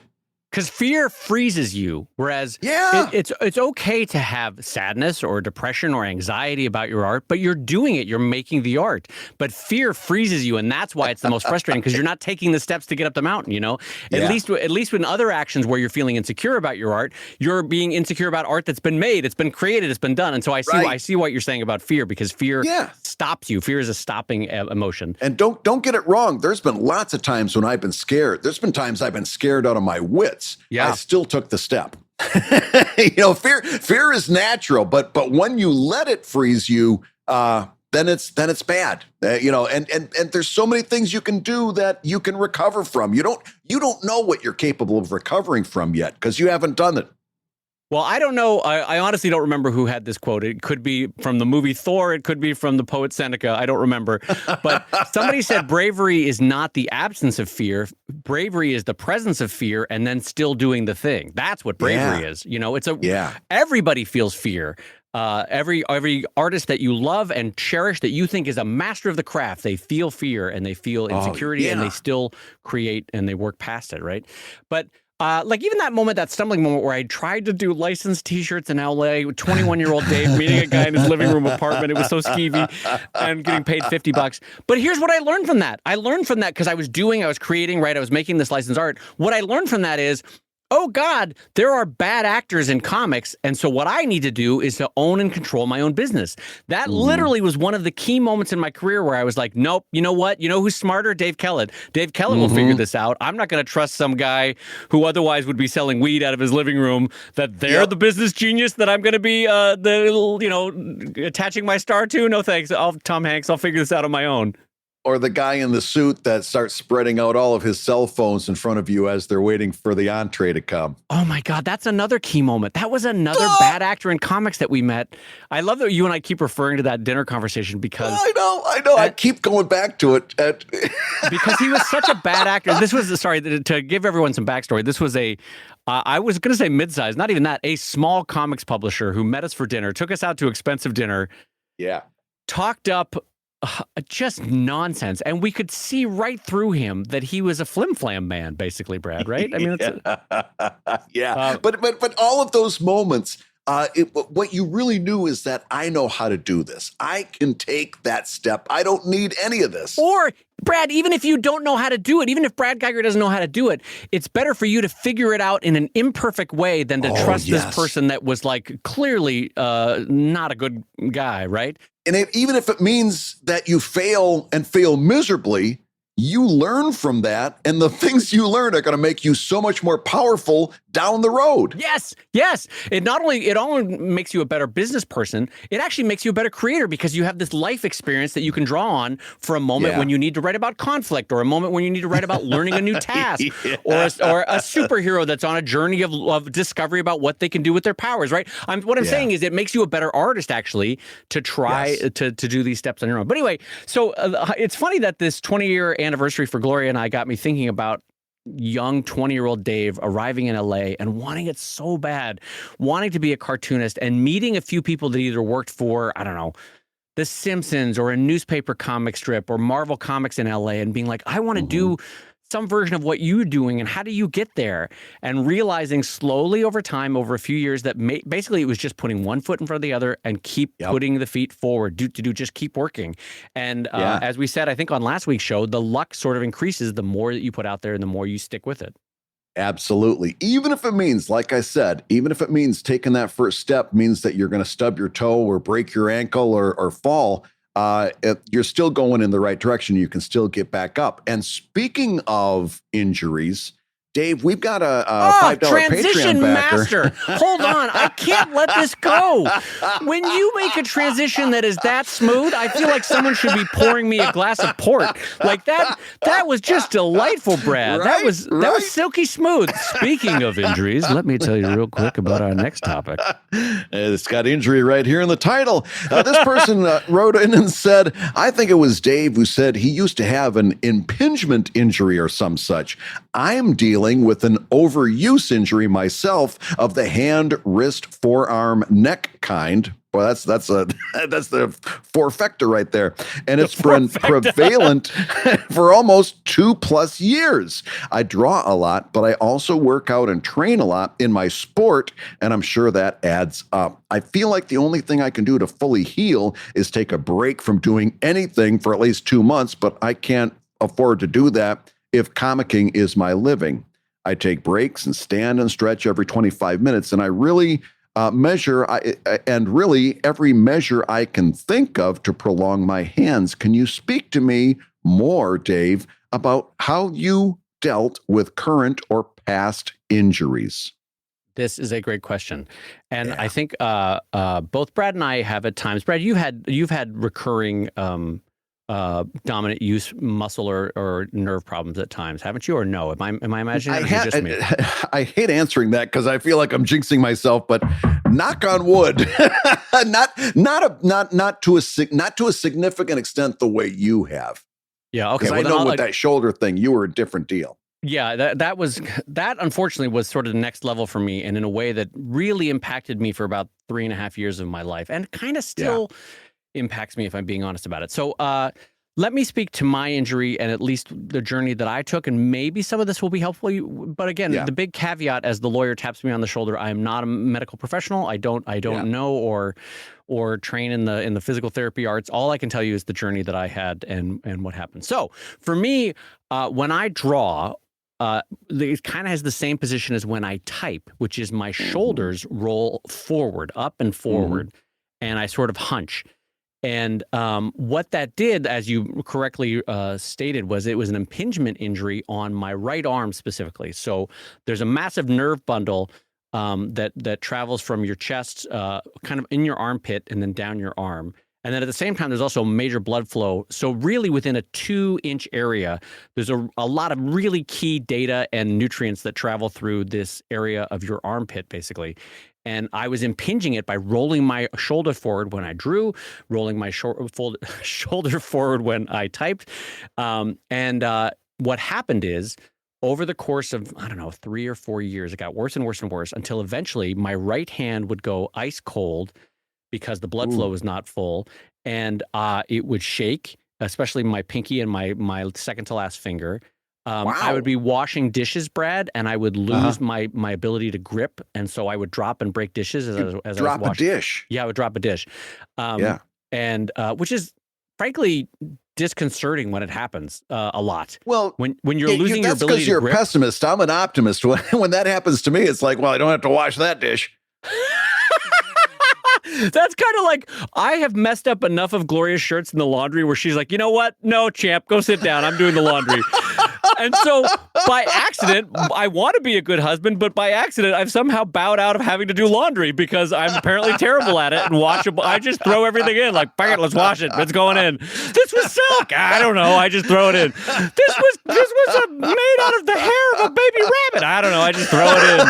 Because fear freezes you, whereas it's okay to have sadness or depression or anxiety about your art, but you're doing it. You're making the art. But fear freezes you, and that's why it's the most frustrating, because you're not taking the steps to get up the mountain. You know, at least in other actions where you're feeling insecure about your art, you're being insecure about art that's been made, it's been created, it's been done. And so I see what you're saying about fear, because fear stops you. Fear is a stopping emotion. And don't get it wrong. There's been lots of times when I've been scared. There's been times I've been scared out of my wits. Yeah. I still took the step. Fear is natural, but when you let it freeze you, then it's bad. And there's so many things you can do that you can recover from. You don't know what you're capable of recovering from yet, because you haven't done it. Well, I don't know. I honestly don't remember who had this quote. It could be from the movie Thor. It could be from the poet Seneca. I don't remember. But somebody said bravery is not the absence of fear. Bravery is the presence of fear and then still doing the thing. That's what bravery is. You know, everybody feels fear. Every artist that you love and cherish that you think is a master of the craft, they feel fear and they feel insecurity and they still create and they work past it, right? But like even that stumbling moment where I tried to do licensed T-shirts in LA with 21-year-old Dave meeting a guy in his living room apartment. It was so skeevy and getting paid $50. But here's what I learned from that. I learned from that because I was creating, right? I was making this licensed art. What I learned from that is, oh God, there are bad actors in comics. And so what I need to do is to own and control my own business. That literally was one of the key moments in my career where I was like, nope, you know what? You know who's smarter? Dave Kellett. Dave Kellett will figure this out. I'm not going to trust some guy who otherwise would be selling weed out of his living room that they're the business genius that I'm going to be attaching my star to. No thanks. Tom Hanks. I'll figure this out on my own. Or the guy in the suit that starts spreading out all of his cell phones in front of you as they're waiting for the entree to come. Oh my God, that's another key moment. That was another bad actor in comics that we met. I love that you and I keep referring to that dinner conversation because I know. I keep going back to it. Because he was such a bad actor. This was, to give everyone some backstory, this was I was going to say mid-size, not even that, a small comics publisher who met us for dinner, took us out to expensive dinner. Yeah. Talked up just nonsense. And we could see right through him that he was a flim-flam man, basically, Brad, right? I mean, but all of those moments, what you really knew is that I know how to do this. I can take that step. I don't need any of this. Or, Brad, even if you don't know how to do it, even if Brad Geiger doesn't know how to do it, it's better for you to figure it out in an imperfect way than to trust this person that was like clearly not a good guy, right? And even if it means that you fail and fail miserably, you learn from that, and the things you learn are going to make you so much more powerful down the road. Yes. It only makes you a better business person. It actually makes you a better creator because you have this life experience that you can draw on for a moment when you need to write about conflict, or a moment when you need to write about learning a new task, or a superhero that's on a journey of discovery about what they can do with their powers. Right. What I'm saying is it makes you a better artist actually to try to do these steps on your own. But anyway, so it's funny that this 20-year anniversary for Gloria and I got me thinking about young 20-year-old Dave arriving in LA and wanting it so bad, wanting to be a cartoonist and meeting a few people that either worked for, I don't know, The Simpsons or a newspaper comic strip or Marvel Comics in LA and being like, I want to do some version of what you're doing, and how do you get there? And realizing slowly over time, over a few years, that basically it was just putting one foot in front of the other and keep putting the feet forward, just keep working. And as we said, I think on last week's show, the luck sort of increases the more that you put out there and the more you stick with it. Absolutely. Even if it means, like I said, even if it means taking that first step means that you're going to stub your toe or break your ankle or fall, you're still going in the right direction. You can still get back up. And speaking of injuries, Dave, we've got a $5 transition Patreon backer. Master. Hold on. I can't let this go. When you make a transition that is that smooth, I feel like someone should be pouring me a glass of port. Like that was just delightful, Brad. That was silky smooth. Speaking of injuries, let me tell you real quick about our next topic. It's got injury right here in the title. This person wrote in and said, I think it was Dave who said he used to have an impingement injury or some such. I'm dealing with an overuse injury myself of the hand, wrist, forearm, neck kind. Well, that's the four-factor right there. And it's been prevalent for almost 2+ years. I draw a lot, but I also work out and train a lot in my sport, and I'm sure that adds up. I feel like the only thing I can do to fully heal is take a break from doing anything for at least 2 months, but I can't afford to do that if comicking is my living. I take breaks and stand and stretch every 25 minutes, and I really measure every measure I can think of to prolong my hands. Can you speak to me more, Dave, about how you dealt with current or past injuries? This is a great question, and I think both Brad and I have at times. Brad, you've had recurring dominant use muscle or nerve problems at times, haven't you? Or no? Am I imagining it? Or is it just me? I hate answering that because I feel like I'm jinxing myself, but knock on wood, not to a significant extent the way you have. Yeah. Okay. Because I know with that shoulder thing, you were a different deal. Yeah, that unfortunately was sort of the next level for me, and in a way that really impacted me for about 3.5 years of my life, and kind of still impacts me if I'm being honest about it. So let me speak to my injury and at least the journey that I took, and maybe some of this will be helpful. But again, the big caveat, as the lawyer taps me on the shoulder, I am not a medical professional. I don't know or train in the physical therapy arts. All I can tell you is the journey that I had and what happened. So for me, when I draw, it kind of has the same position as when I type, which is my shoulders roll forward, up and forward, and I sort of hunch. And what that did, as you correctly stated, was it was an impingement injury on my right arm specifically. So there's a massive nerve bundle that travels from your chest, kind of in your armpit, and then down your arm. And then at the same time, there's also major blood flow. So really within a 2-inch area, there's a lot of really key data and nutrients that travel through this area of your armpit, basically. And I was impinging it by rolling my shoulder forward when I drew, rolling my shoulder forward when I typed. What happened is, over the course of, I don't know, 3 or 4 years, it got worse and worse and worse until eventually my right hand would go ice cold because the blood flow was not full, and it would shake, especially my pinky and my second to last finger. I would be washing dishes, Brad, and I would lose my ability to grip, and so I would drop and break dishes as I was washing. A dish. Yeah, I would drop a dish. And which is frankly disconcerting when it happens a lot. Well, when you're losing your ability to grip. That's because you're a pessimist. I'm an optimist. When that happens to me, it's like, well, I don't have to wash that dish. That's kind of like, I have messed up enough of Gloria's shirts in the laundry where she's like, you know what? No, champ, go sit down. I'm doing the laundry. And so by accident, I want to be a good husband, but by accident, I've somehow bowed out of having to do laundry because I'm apparently terrible at it and washable. I just throw everything in, like, bang it, let's wash it. It's going in. This was silk. I don't know. I just throw it in. This was made out of the hair of a baby rabbit. I don't know. I just throw it in.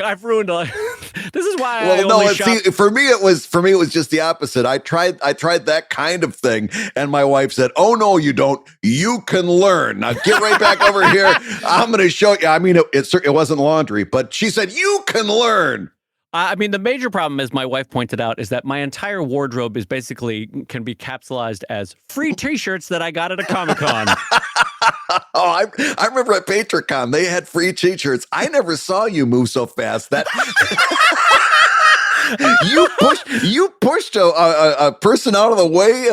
I've ruined this is why shop. For me it was just the opposite. I tried that kind of thing, and my wife said, "Oh no, you don't. You can learn. Now get right back over here. I'm going to show you." I mean, it wasn't laundry, but she said, "You can learn." I mean, the major problem, as my wife pointed out, is that my entire wardrobe can be capsulized as free T-shirts that I got at a Comic-Con. I remember at PatriotCon, they had free T-shirts. I never saw you move so fast. That you pushed a person out of the way.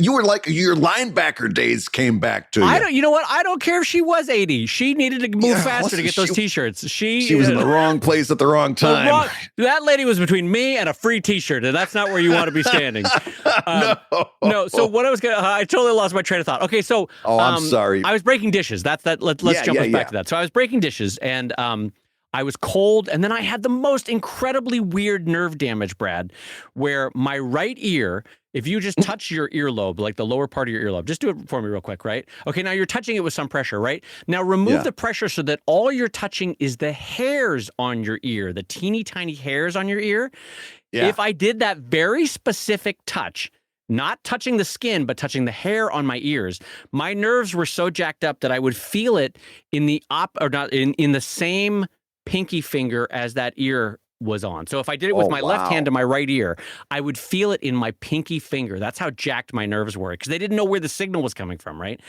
You were like, your linebacker days came back to you. You know what? I don't care if she was 80. She needed to move faster to get those T-shirts. She was in the wrong place at the wrong time. That lady was between me and a free T-shirt, and that's not where you want to be standing. No. So what I totally lost my train of thought. Okay, so I'm sorry. I was breaking dishes. Let's jump back to that. So I was breaking dishes, and I was cold, and then I had the most incredibly weird nerve damage, Brad, where my right ear, if you just touch your earlobe, like the lower part of your earlobe, just do it for me real quick, right? Okay, now you're touching it with some pressure, right? Now remove the pressure so that all you're touching is the hairs on your ear, the teeny tiny hairs on your ear. Yeah. If I did that very specific touch, not touching the skin, but touching the hair on my ears, my nerves were so jacked up that I would feel it in the same pinky finger as that ear was on. So if I did it with my left hand to my right ear, I would feel it in my pinky finger. That's how jacked my nerves were, because they didn't know where the signal was coming from, right?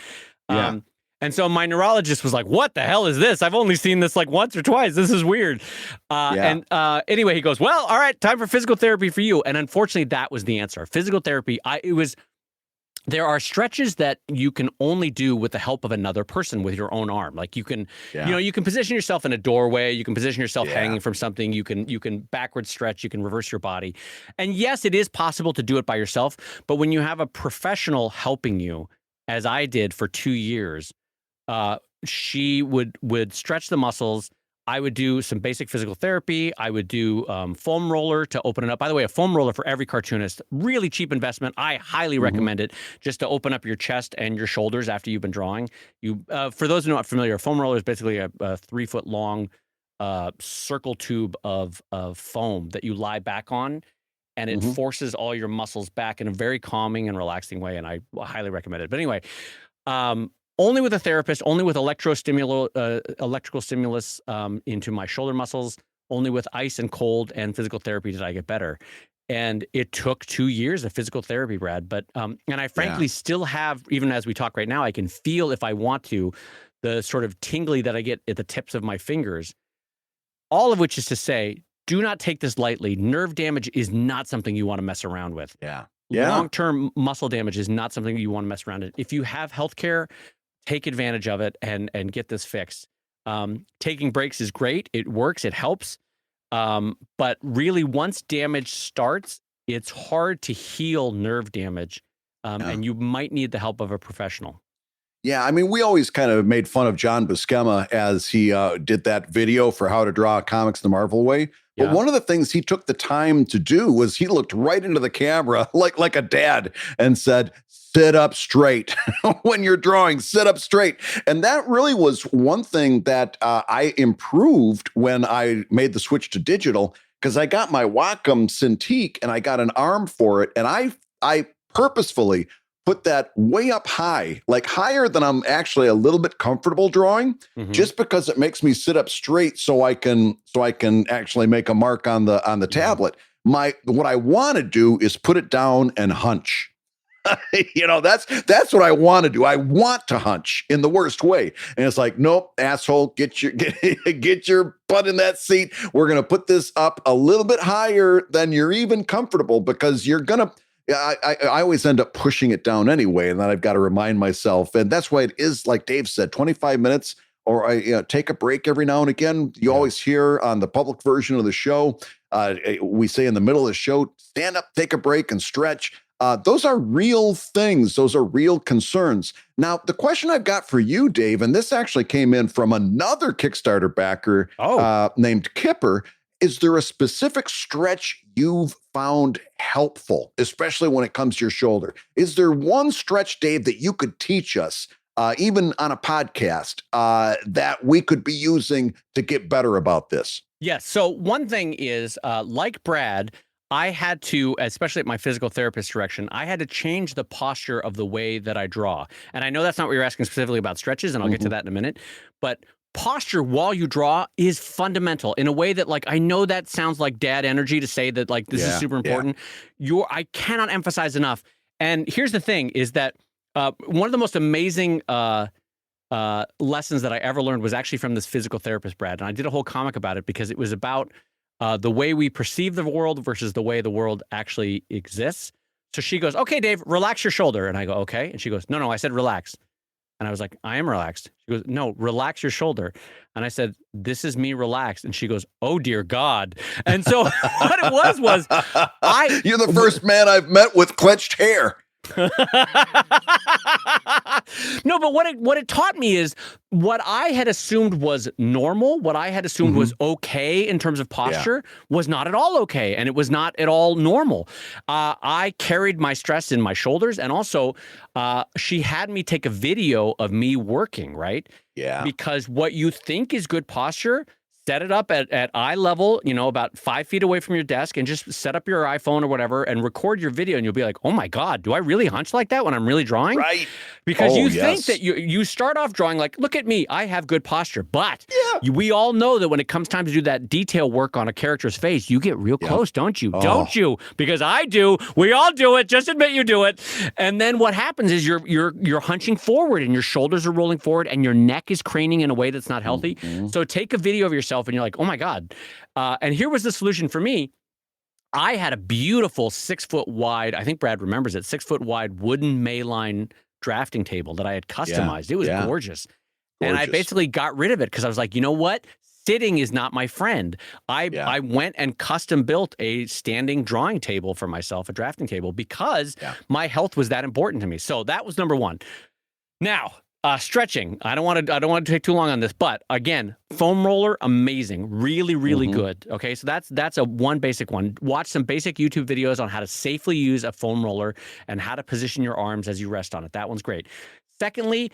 Yeah. And so my neurologist was like, what the hell is this? I've only seen this like once or twice. This is weird. Anyway, he goes, well, all right, time for physical therapy for you. And unfortunately, that was the answer. Physical therapy, there are stretches that you can only do with the help of another person with your own arm. Like you can, you can position yourself in a doorway. You can position yourself hanging from something. You can backward stretch. You can reverse your body. And yes, it is possible to do it by yourself. But when you have a professional helping you, as I did for 2 years, she would stretch the muscles. I would do some basic physical therapy. I would do foam roller to open it up. By the way, a foam roller for every cartoonist, really cheap investment. I highly recommend it just to open up your chest and your shoulders after you've been drawing. For those who are not familiar, a foam roller is basically a 3-foot long circle tube of foam that you lie back on, and it forces all your muscles back in a very calming and relaxing way. And I highly recommend it. But anyway, only with a therapist, only with electrical stimulus into my shoulder muscles, only with ice and cold and physical therapy did I get better. And it took 2 years of physical therapy, Brad. But and I frankly still have, even as we talk right now, I can feel, if I want to, the sort of tingly that I get at the tips of my fingers. All of which is to say, do not take this lightly. Nerve damage is not something you want to mess around with. Long-term muscle damage is not something you want to mess around with. If you have healthcare, take advantage of it and get this fixed. Taking breaks is great. It works. It helps. But really, once damage starts, it's hard to heal nerve damage. And you might need the help of a professional. Yeah, I mean, we always kind of made fun of John Buscema as he did that video for how to draw comics the Marvel way. But one of the things he took the time to do was he looked right into the camera like a dad and said, sit up straight. When you're drawing, sit up straight. And that really was one thing that I improved when I made the switch to digital, because I got my Wacom Cintiq and I got an arm for it. And I purposefully put that way up high, like higher than I'm actually a little bit comfortable drawing, just because it makes me sit up straight so I can actually make a mark on the tablet. What I want to do is put it down and hunch. That's what I want to do. I want to hunch in the worst way. And it's like, nope, asshole, get your butt in that seat. We're going to put this up a little bit higher than you're even comfortable, because you're going to, I always end up pushing it down anyway. And then I've got to remind myself. And that's why it is, like Dave said, 25 minutes, or I take a break every now and again. You always hear on the public version of the show, we say in the middle of the show, stand up, take a break and stretch. Those are real things. Those are real concerns. Now, the question I've got for you, Dave, and this actually came in from another Kickstarter backer named Kipper. Is there a specific stretch you've found helpful, especially when it comes to your shoulder? Is there one stretch, Dave, that you could teach us, even on a podcast, that we could be using to get better about this? Yes. So one thing is, like Brad, I had to, especially at my physical therapist direction, I had to change the posture of the way that I draw. And I know that's not what you're asking specifically about stretches, and I'll get to that in a minute. But posture while you draw is fundamental in a way that, like, I know that sounds like dad energy to say that, like, this is super important. I cannot emphasize enough. And here's the thing is that one of the most amazing lessons that I ever learned was actually from this physical therapist, Brad. And I did a whole comic about it because it was about the way we perceive the world versus the way the world actually exists. So she goes, okay, Dave, relax your shoulder. And I go, okay. And she goes, no, I said relax. And I was like, I am relaxed. She goes, no, relax your shoulder. And I said, this is me relaxed. And she goes, oh, dear God. And so what it was You're the first man I've met with clenched hair. No, but what it taught me is what I had assumed was normal, what I had assumed was okay in terms of posture was not at all okay, and it was not at all normal. I carried my stress in my shoulders, and also she had me take a video of me working, right? Yeah. Because what you think is good posture, set it up at eye level, about 5 feet away from your desk, and just set up your iPhone or whatever and record your video. And you'll be like, oh my God, do I really hunch like that when I'm really drawing? Right. Because you think that you start off drawing like, look at me, I have good posture. But we all know that when it comes time to do that detail work on a character's face, you get real close, don't you? Don't you? Because I do. We all do it. Just admit you do it. And then what happens is you're hunching forward and your shoulders are rolling forward and your neck is craning in a way that's not healthy. So take a video of yourself and you're like, oh my God. And here was the solution for me. I had a beautiful 6 foot wide, I think Brad remembers it, 6 foot wide wooden Mayline drafting table that I had customized. It was gorgeous. And I basically got rid of it because I was like, you know what? Sitting is not my friend. I went and custom built a standing drawing table for myself, a drafting table, because my health was that important to me. So that was number one. Now, Stretching. I don't want to take too long on this, but again, foam roller, amazing, really, really good. Okay, so that's a one basic one. Watch some basic YouTube videos on how to safely use a foam roller and how to position your arms as you rest on it. That one's great. Secondly,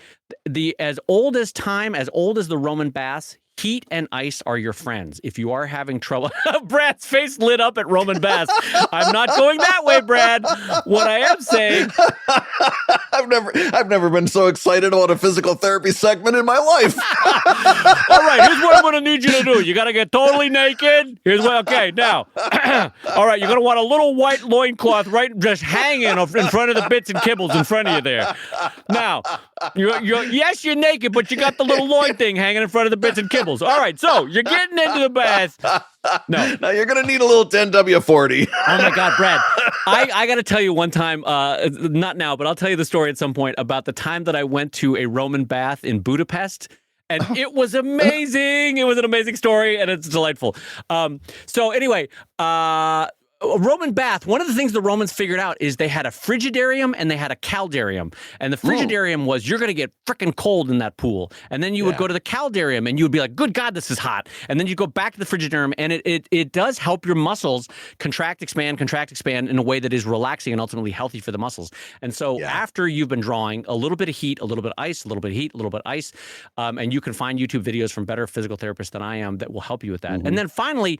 as old as the Roman baths, heat and ice are your friends. If you are having trouble, Brad's face lit up at Roman baths. I'm not going that way, Brad. What I am saying, I've never been so excited about a physical therapy segment in my life. All right, here's what I'm going to need you to do. You got to get totally naked. Okay, now, all right, you're going to want a little white loincloth just hanging in front of the bits and kibbles in front of you there. Now, yes, you're naked, but you got the little loin thing hanging in front of the bits and kibbles. All right, so you're getting into the bath. No. Now you're going to need a little 10W40. Oh my God, Brad. I got to tell you one time, not now, but I'll tell you the story at some point about the time that I went to a Roman bath in Budapest. And it was amazing. It was an amazing story, and it's delightful. So anyway, a Roman bath, one of the things the Romans figured out is they had a frigidarium and they had a caldarium. And the frigidarium was you're going to get freaking cold in that pool. And then you would go to the caldarium and you would be like, good God, this is hot. And then you go back to the frigidarium, and it does help your muscles contract, expand in a way that is relaxing and ultimately healthy for the muscles. And so after you've been drawing, a little bit of heat, a little bit of ice, a little bit of heat, a little bit of ice, and you can find YouTube videos from better physical therapists than I am that will help you with that. And then finally,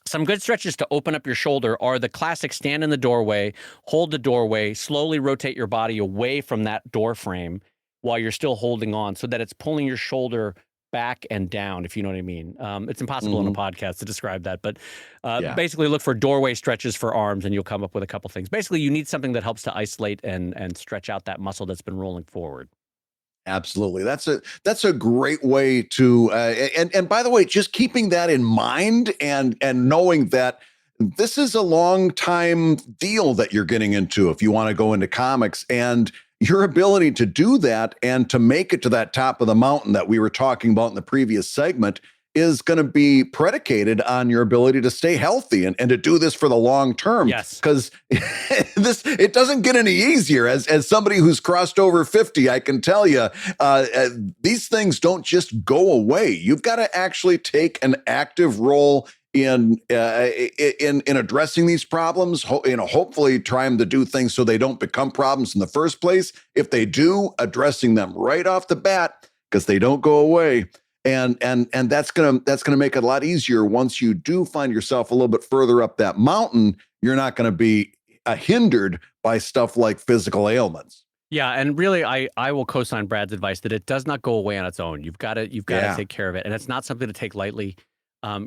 some good stretches to open up your shoulder are the classic stand in the doorway, hold the doorway, slowly rotate your body away from that door frame while you're still holding on so that it's pulling your shoulder back and down, if you know what I mean. It's impossible in a podcast to describe that, but basically look for doorway stretches for arms and you'll come up with a couple things. Basically, you need something that helps to isolate and stretch out that muscle that's been rolling forward. Absolutely. That's a great way to and by the way, just keeping that in mind and knowing that this is a long time deal that you're getting into if you want to go into comics, and your ability to do that and to make it to that top of the mountain that we were talking about in the previous segment is going to be predicated on your ability to stay healthy and to do this for the long term. Yes. Because it doesn't get any easier. As somebody who's crossed over 50, I can tell you, these things don't just go away. You've got to actually take an active role in addressing these problems, hopefully trying to do things so they don't become problems in the first place. If they do, addressing them right off the bat, because they don't go away. And that's gonna make it a lot easier once you do find yourself a little bit further up that mountain. You're not going to be hindered by stuff like physical ailments. Yeah, and really, I will co-sign Brad's advice that it does not go away on its own. You've got to take care of it, and it's not something to take lightly.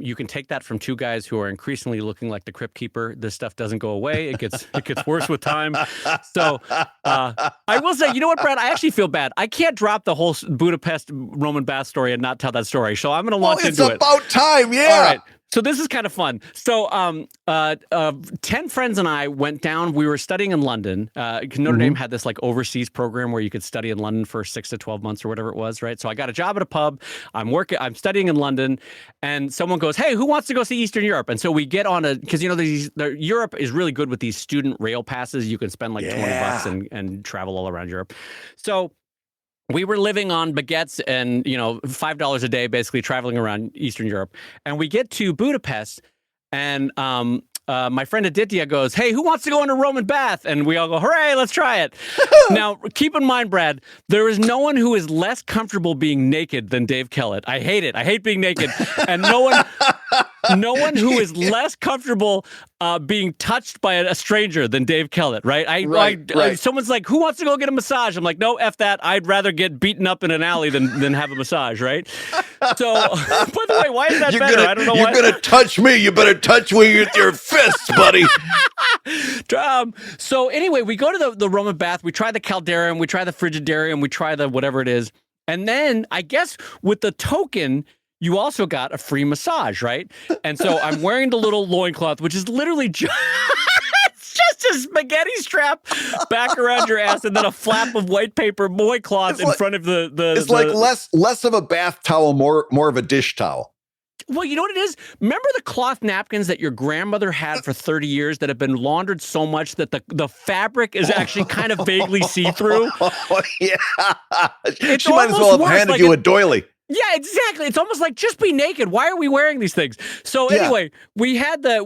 You can take that from two guys who are increasingly looking like the Crypt Keeper. This stuff doesn't go away. It gets worse with time. So I will say, you know what, Brad? I actually feel bad. I can't drop the whole Budapest Roman bath story and not tell that story. So I'm going to launch into it. It's about time, yeah. All right. So this is kind of fun. So 10 friends and I went down. We were studying in London. Notre Dame had this like overseas program where you could study in London for 6 to 12 months or whatever it was, right? So I got a job at a pub. I'm studying in London, and someone goes, "Hey, who wants to go see Eastern Europe?" And so we get on because Europe is really good with these student rail passes. You can spend like $20 and travel all around Europe. So we were living on baguettes and, $5 a day, basically traveling around Eastern Europe. And we get to Budapest, and my friend Aditya goes, "Hey, who wants to go into Roman bath?" And we all go, "Hooray, let's try it." Now, keep in mind, Brad, there is no one who is less comfortable being naked than Dave Kellett. I hate it. I hate being naked. And no one who is less comfortable being touched by a stranger than Dave Kellett, right? Right. Someone's like, "Who wants to go get a massage?" I'm like, "No, F that. I'd rather get beaten up in an alley than have a massage," right? So, by the way, why is that better? I don't know why. You're going to touch me. You better touch me with your fists, buddy. So anyway, we go to the Roman bath. We try the caldarium. We try the frigidarium. We try the whatever it is. And then, I guess, with the token, you also got a free massage, right? And so I'm wearing the little loincloth, which is literally just a spaghetti strap back around your ass, and then a flap of white paper loincloth in front of the. It's like less of a bath towel, more of a dish towel. Well, you know what it is? Remember the cloth napkins that your grandmother had for 30 years that have been laundered so much that the fabric is actually kind of vaguely see-through? Oh, yeah. It's She might as almost well have worse, handed like you a doily. Yeah, exactly. It's almost like just be naked. Why are we wearing these things? So Yeah. anyway, we had the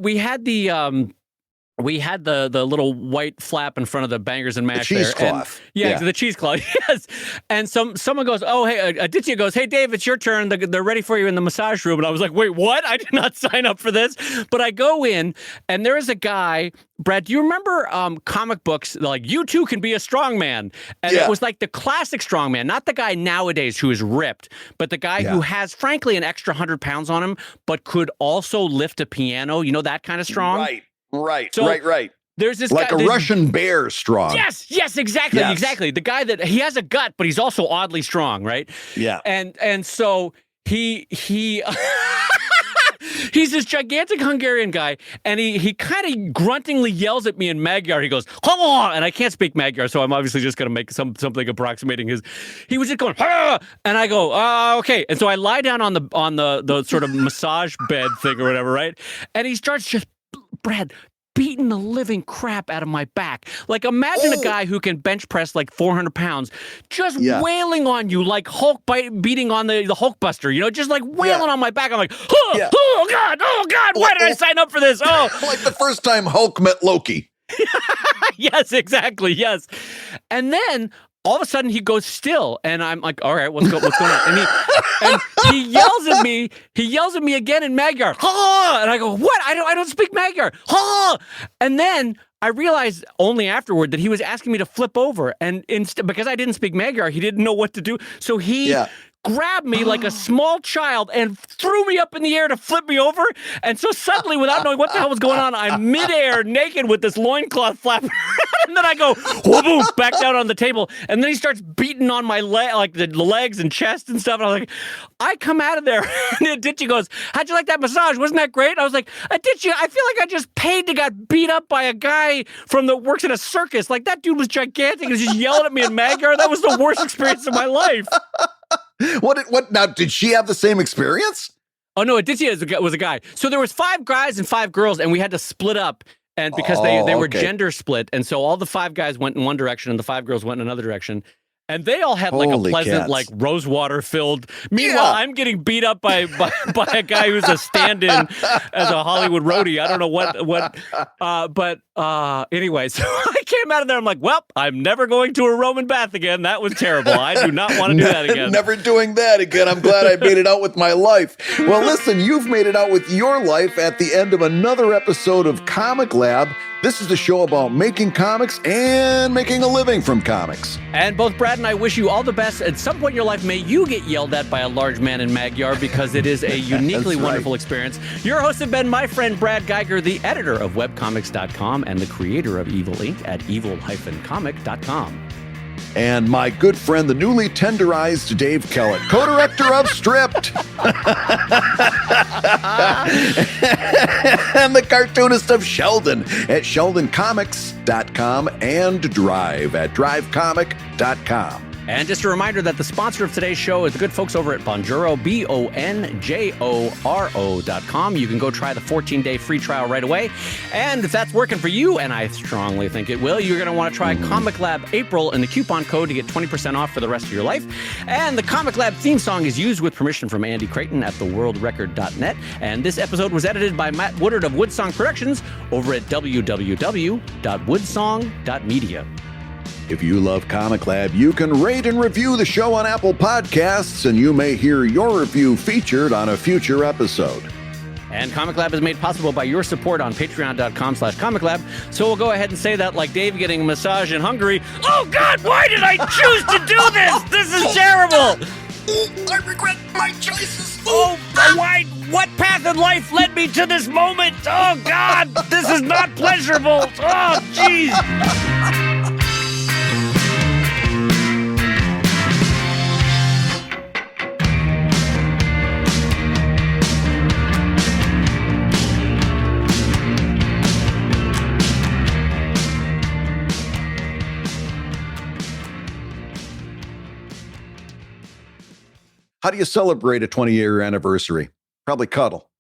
little white flap in front of the bangers and mash. The And, cheesecloth. yeah, the cheesecloth. Yes. And someone goes, oh, hey, Aditya goes, hey, Dave, it's your turn. They're ready for you in the massage room. And I was like, wait, what? I did not sign up for this. But I go in, and there is a guy. Brad, do you remember comic books like You Too Can Be a Strongman? And it was like the classic strongman, not the guy nowadays who is ripped, but the guy who has, frankly, an extra 100 pounds on him, but could also lift a piano. You know, that kind of strong? Right. So, Right. There's this like guy, a Russian bear strong. Yes, exactly. The guy that he has a gut, but he's also oddly strong, right? Yeah. And so he he's this gigantic Hungarian guy, and he kind of gruntingly yells at me in Magyar. He goes, "Hah!" And I can't speak Magyar, so I'm obviously just going to make something approximating his. He was just going, "Hah!" And I go, okay. And so I lie down on the sort of massage bed thing or whatever, right? And he starts just, Brad, beating the living crap out of my back. Like, imagine a guy who can bench press like 400 pounds just wailing on you like Hulk beating on the Hulkbuster, you know, just like wailing on my back. I'm like, oh God, why did I sign up for this? Oh, like the first time Hulk met Loki. Yes, exactly. Yes. And then all of a sudden he goes still, and I'm like, all right, what's going on? And he yells at me. He yells at me again in Magyar. Ha! And I go, what? I don't speak Magyar. Ha! And then I realized only afterward that he was asking me to flip over, and because I didn't speak Magyar, he didn't know what to do. So he grabbed me like a small child and threw me up in the air to flip me over. And so suddenly, without knowing what the hell was going on, I'm midair, naked with this loincloth flapping around. And then I go, boom, back down on the table. And then he starts beating on my like the legs and chest and stuff. And I was like, I come out of there. And Aditya goes, how'd you like that massage? Wasn't that great? I was like, Aditya, I feel like I just paid to get beat up by a guy that works in a circus. Like, that dude was gigantic and was just yelling at me in Magyar. That was the worst experience of my life. What now? Did she have the same experience? Oh no, Aditya was a guy. So there was 5 guys and 5 girls, and we had to split up. And because they were gender split, and so all the 5 guys went in one direction and the 5 girls went in another direction. And they all had like a pleasant, like rosewater filled. Meanwhile, I'm getting beat up by a guy who's a stand-in as a Hollywood roadie. I don't know what. But anyway, so I came out of there. I'm like, well, I'm never going to a Roman bath again. That was terrible. I do not want to do that again. Never doing that again. I'm glad I made it out with my life. Well, listen, you've made it out with your life at the end of another episode of Comic Lab. This is the show about making comics and making a living from comics. And both Brad and I wish you all the best. At some point in your life, may you get yelled at by a large man in Magyar, because it is a uniquely wonderful experience. Your hosts have been my friend Brad Geiger, the editor of webcomics.com and the creator of Evil Inc. at evil-comic.com. And my good friend, the newly tenderized Dave Kellett, co-director of Stripped. And the cartoonist of Sheldon at sheldoncomics.com and Drive at drivecomic.com. And just a reminder that the sponsor of today's show is the good folks over at Bonjoro, BONJORO.com. You can go try the 14-day free trial right away. And if that's working for you, and I strongly think it will, you're going to want to try Comic Lab April and the coupon code to get 20% off for the rest of your life. And the Comic Lab theme song is used with permission from Andy Creighton at theworldrecord.net. And this episode was edited by Matt Woodard of Woodsong Productions over at www.woodsong.media. If you love Comic Lab, you can rate and review the show on Apple Podcasts, and you may hear your review featured on a future episode. And Comic Lab is made possible by your support on patreon.com/comiclab. So we'll go ahead and say that like Dave getting a massage in Hungary. Oh God, why did I choose to do this? This is terrible. I regret my choices. Oh, why? What path in life led me to this moment? Oh God, this is not pleasurable. Oh, jeez. How do you celebrate a 20-year anniversary? Probably cuddle.